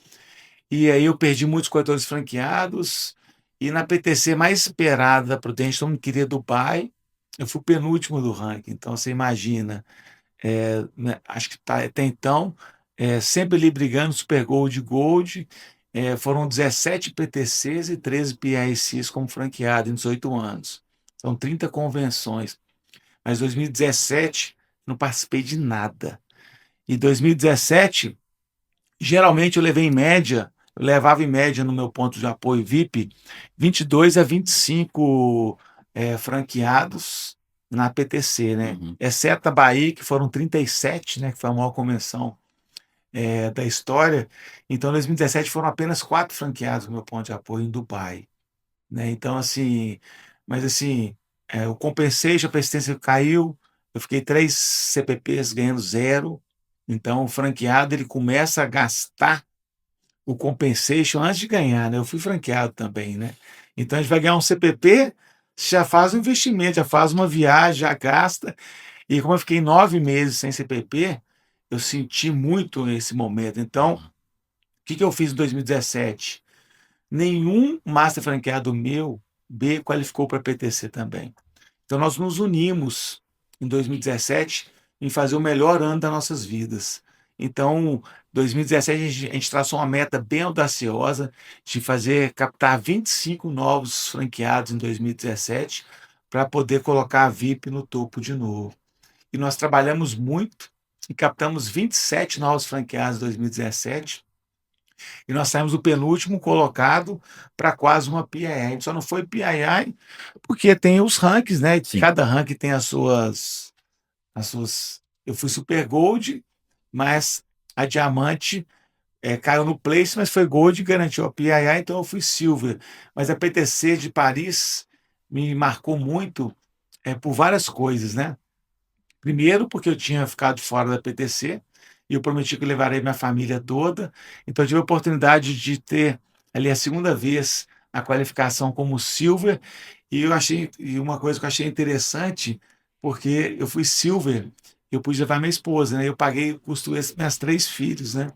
e aí eu perdi muitos corretores franqueados, e na PTC mais esperada da Prudential, todo mundo queria Dubai, eu fui o penúltimo do ranking. Então, você imagina, né, acho que até então, sempre ali brigando Super Gold e Gold, foram 17 PTCs e 13 PICs como franqueado em 18 anos. São 30 convenções. Mas em 2017 não participei de nada. E 2017, geralmente eu levava em média no meu ponto de apoio VIP 22 a 25 franqueados na PTC, né? Uhum. Exceto a Bahia, que foram 37, né? Que foi a maior convenção da história. Então, em 2017 foram apenas 4 franqueados no meu ponto de apoio em Dubai, né? Então, assim, mas assim, o compensation, a persistência caiu, eu fiquei 3 CPPs ganhando zero. Então, o franqueado ele começa a gastar o compensation antes de ganhar, né? Eu fui franqueado também, né? Então, a gente vai ganhar um CPP, já faz um investimento, já faz uma viagem, já gasta. E como eu fiquei 9 meses sem CPP, eu senti muito esse momento. Então, o que que eu fiz em 2017? Nenhum master franqueado meu B qualificou para PTC também. Então nós nos unimos em 2017 em fazer o melhor ano das nossas vidas. Então, 2017 a gente traçou uma meta bem audaciosa de captar 25 novos franqueados em 2017 para poder colocar a VIP no topo de novo. E nós trabalhamos muito e captamos 27 novos franqueados em 2017 e nós saímos do penúltimo colocado para quase uma PII. A gente só não foi PII porque tem os rankings, né? Sim. Cada ranking tem as suas. Eu fui Super Gold, mas a Diamante caiu no place, mas foi Gold e garantiu a PII, então eu fui Silver. Mas a PTC de Paris me marcou muito por várias coisas, né? Primeiro, porque eu tinha ficado fora da PTC e eu prometi que eu levarei minha família toda. Então, eu tive a oportunidade de ter ali a segunda vez a qualificação como Silver. E uma coisa que eu achei interessante, porque eu fui Silver, eu pude levar minha esposa, né? Eu paguei o custo extra para minhas 3 filhos, né?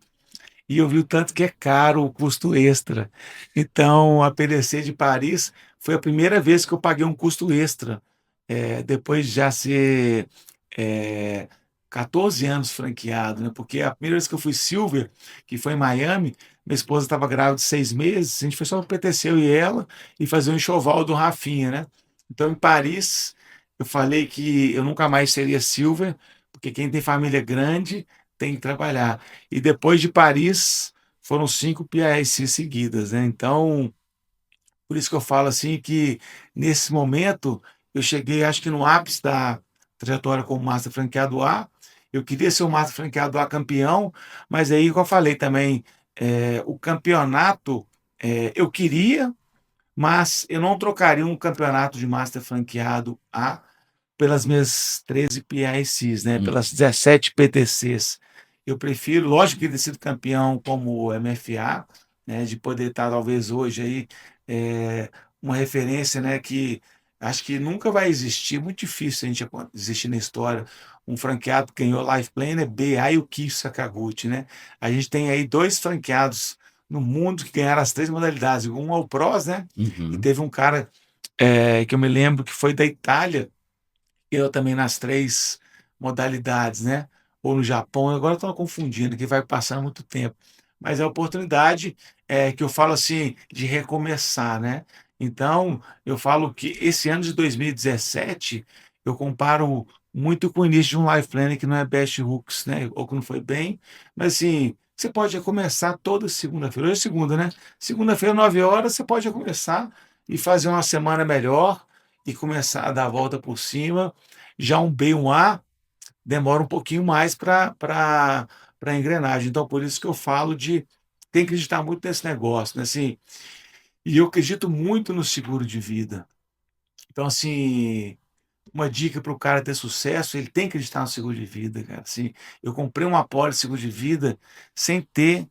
E eu vi o tanto que é caro o custo extra. Então, a PDC de Paris foi a primeira vez que eu paguei um custo extra, depois de já ser é, 14 anos franqueado, né? Porque a primeira vez que eu fui Silver, que foi em Miami, minha esposa estava grávida de 6 meses, a gente foi só para PTC, eu e ela, e fazer um enxoval do Rafinha, né? Então, em Paris, eu falei que eu nunca mais seria Silver, porque quem tem família grande tem que trabalhar. E depois de Paris, foram 5 PIC seguidas, né? Então, por isso que eu falo assim que nesse momento eu cheguei, acho que no ápice da trajetória como Master Franqueado A. Eu queria ser o Master Franqueado A campeão, mas aí, como eu falei também, o campeonato eu queria, mas eu não trocaria um campeonato de Master Franqueado A pelas minhas 13 PICs, né? Pelas 17 PTCs. Eu prefiro, lógico que ter sido campeão como MFA, né? De poder estar talvez hoje aí uma referência, né? Que acho que nunca vai existir, muito difícil a gente existir na história. Um franqueado que ganhou Life Planner, BA e o Kishio Sakaguchi, né? A gente tem aí 2 franqueados no mundo que ganharam as 3 modalidades. Um é o Pros, né? E teve um cara que eu me lembro que foi da Itália, eu também nas 3 modalidades, né? Ou no Japão, agora estou confundindo, que vai passando muito tempo. Mas é a oportunidade que eu falo assim, de recomeçar, né? Então, eu falo que esse ano de 2017, eu comparo muito com o início de um Life Planner que não é Best Hooks, né? Ou que não foi bem, mas assim, você pode recomeçar toda segunda-feira. Hoje é segunda, né? Segunda-feira, 9 horas, você pode recomeçar e fazer uma semana melhor e começar a dar a volta por cima. Já um B, um A, demora um pouquinho mais para a engrenagem. Então, por isso que eu falo de tem que acreditar muito nesse negócio, né? Assim, e eu acredito muito no seguro de vida. Então, assim, uma dica para o cara ter sucesso, ele tem que acreditar no seguro de vida, cara. Assim, eu comprei uma apólice de seguro de vida sem ter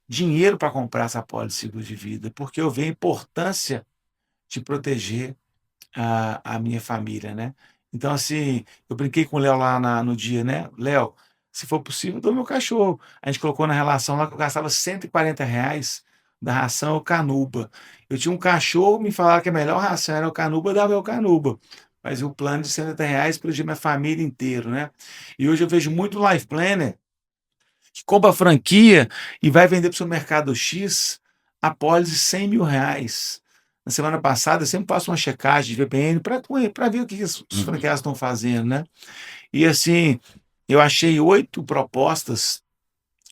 dinheiro para comprar essa apólice de seguro de vida, porque eu vejo a importância de proteger a minha família, né? Então, assim, eu brinquei com o Léo lá no dia, né? Léo, se for possível, dou meu cachorro. A gente colocou na relação lá que eu gastava R$ 140 da ração Canuba. Eu tinha um cachorro, me falaram que a melhor ração era o Canuba, dava o Canuba. Mas o plano de R$ 70 protegia minha família inteira, né? E hoje eu vejo muito Life Planner que compra a franquia e vai vender para o seu mercado X a pólice de R$ 100.000. Na semana passada, eu sempre faço uma checagem de VPN para ver o que os franqueados estão fazendo, né? E assim, eu achei 8 propostas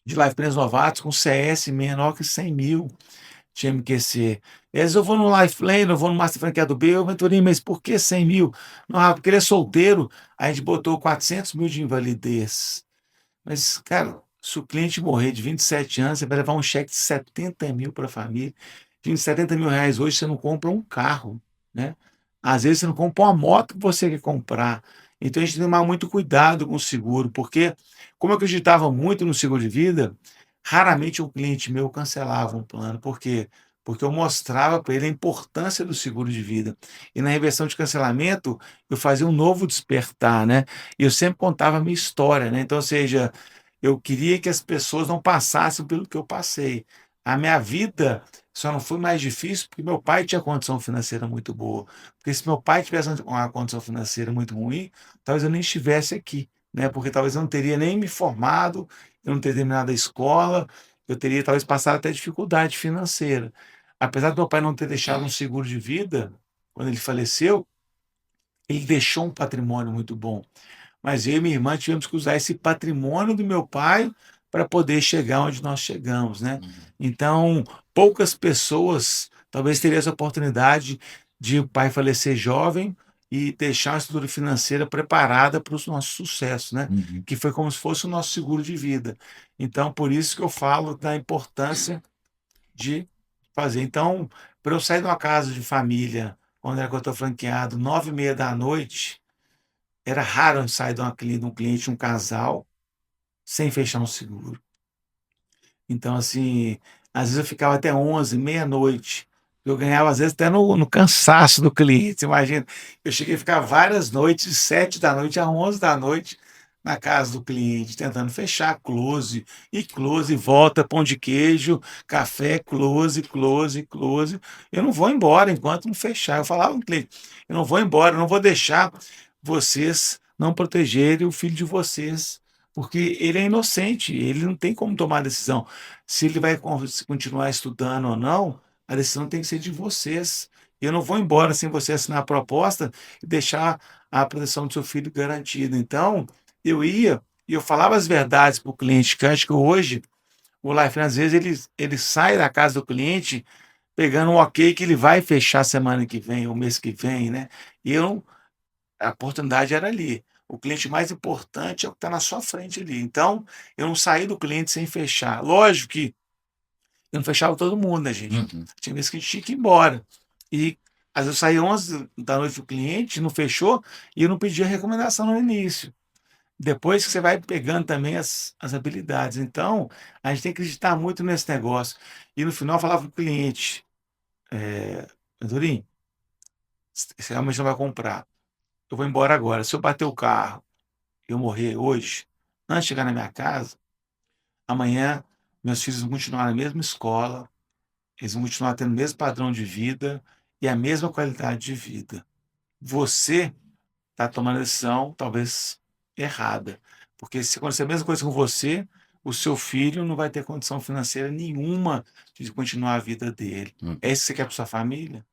de live plans novatos com CS menor que 100 mil de MQC. Às vezes eu vou no Life Lane, eu vou no Master Franqueado B, eu mentorinho, mas por que 100 mil? Não, porque ele é solteiro, a gente botou 400 mil de invalidez. Mas, cara, se o cliente morrer de 27 anos, você vai levar um cheque de 70 mil para a família. Gente, R$ 70.000 hoje você não compra um carro, né? Às vezes você não compra uma moto que você quer comprar. Então a gente tem que tomar muito cuidado com o seguro, porque como eu acreditava muito no seguro de vida, raramente um cliente meu cancelava um plano. Por quê? Porque eu mostrava para ele a importância do seguro de vida. E na reversão de cancelamento, eu fazia um novo despertar, né? E eu sempre contava a minha história, né? Então, ou seja, eu queria que as pessoas não passassem pelo que eu passei. A minha vida só não foi mais difícil porque meu pai tinha condição financeira muito boa. Porque se meu pai tivesse uma condição financeira muito ruim, talvez eu nem estivesse aqui, né? Porque talvez eu não teria nem me formado, eu não teria terminado a escola, eu teria talvez passado até dificuldade financeira. Apesar do meu pai não ter deixado um seguro de vida, quando ele faleceu, ele deixou um patrimônio muito bom. Mas eu e minha irmã tivemos que usar esse patrimônio do meu pai para poder chegar onde nós chegamos, né? Então, poucas pessoas talvez teriam essa oportunidade de o pai falecer jovem e deixar uma estrutura financeira preparada para o nosso sucesso, né? Que foi como se fosse o nosso seguro de vida. Então, por isso que eu falo da importância de fazer. Então, para eu sair de uma casa de família, quando era que eu estou franqueado, 9h30 da noite, era raro eu sair de um cliente, um casal, sem fechar um seguro. Então, assim, às vezes eu ficava até 11, meia-noite. Eu ganhava, às vezes, até no cansaço do cliente. Você imagina, eu cheguei a ficar várias noites, de 7 da noite a 11 da noite, na casa do cliente, tentando fechar, close, volta, pão de queijo, café, close, close, close. Eu não vou embora enquanto não fechar. Eu falava com o cliente, eu não vou embora, eu não vou deixar vocês não protegerem o filho de vocês, porque ele é inocente, ele não tem como tomar decisão. Se ele vai continuar estudando ou não, a decisão tem que ser de vocês. Eu não vou embora sem você assinar a proposta e deixar a proteção do seu filho garantida. Então, eu ia e eu falava as verdades para o cliente, que eu acho que hoje o Lifeline, às vezes, ele sai da casa do cliente pegando um ok que ele vai fechar semana que vem, o mês que vem, né? E eu a oportunidade era ali. O cliente mais importante é o que está na sua frente ali. Então, eu não saí do cliente sem fechar. Lógico que eu não fechava todo mundo, né, gente? Tinha vezes que a gente tinha que ir embora. E Às vezes eu saía 11 da noite do cliente, não fechou, e eu não pedia recomendação no início. Depois que você vai pegando também as habilidades. Então, a gente tem que acreditar muito nesse negócio. E no final eu falava para o cliente, Andorinho, você realmente não vai comprar. Eu vou embora agora. Se eu bater o carro e eu morrer hoje, antes de chegar na minha casa, amanhã meus filhos vão continuar na mesma escola, eles vão continuar tendo o mesmo padrão de vida e a mesma qualidade de vida. Você está tomando a decisão talvez errada, porque se acontecer a mesma coisa com você, o seu filho não vai ter condição financeira nenhuma de continuar a vida dele. É isso que você quer para sua família?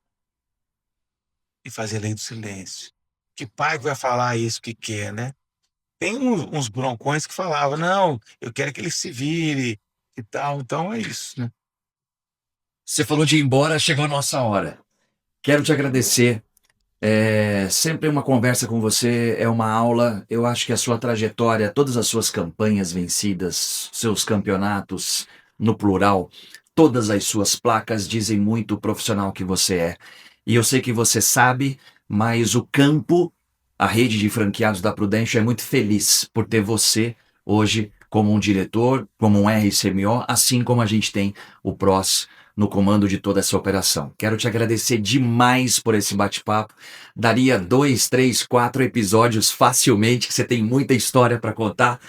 E fazer a lei do silêncio. Que pai que vai falar isso que quer, né? Tem uns broncões que falavam, não, eu quero que ele se vire e tal. Então é isso, né? Você falou de ir embora, chegou a nossa hora. Quero te agradecer. Sempre uma conversa com você é uma aula. Eu acho que a sua trajetória, todas as suas campanhas vencidas, seus campeonatos, no plural, todas as suas placas dizem muito o profissional que você é. E eu sei que você sabe, mas o campo, a rede de franqueados da Prudential é muito feliz por ter você hoje como um diretor, como um RCMO, assim como a gente tem o PROS no comando de toda essa operação. Quero te agradecer demais por esse bate-papo. Daria 2, 3, 4 episódios facilmente, que você tem muita história para contar.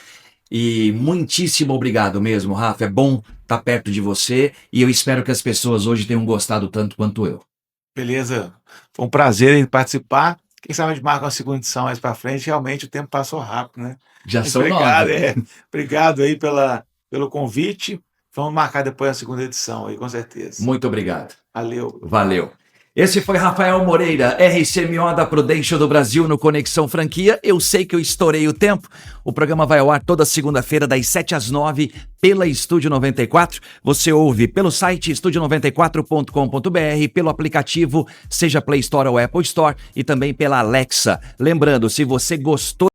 E muitíssimo obrigado mesmo, Rafa. É bom estar perto de você e eu espero que as pessoas hoje tenham gostado tanto quanto eu. Beleza. Foi um prazer em participar. Quem sabe a gente marca uma segunda edição mais para frente. Realmente o tempo passou rápido, né? Já Mas são obrigado, 9. obrigado aí pelo convite. Vamos marcar depois a segunda edição aí, com certeza. Muito obrigado. Valeu. Valeu. Esse foi Rafael Moreira, RCMO da Prudential do Brasil no Conexão Franquia. Eu sei que eu estourei o tempo. O programa vai ao ar toda segunda-feira, das 7 às 9, pela Estúdio 94. Você ouve pelo site estúdio94.com.br, pelo aplicativo, seja Play Store ou Apple Store, e também pela Alexa. Lembrando, se você gostou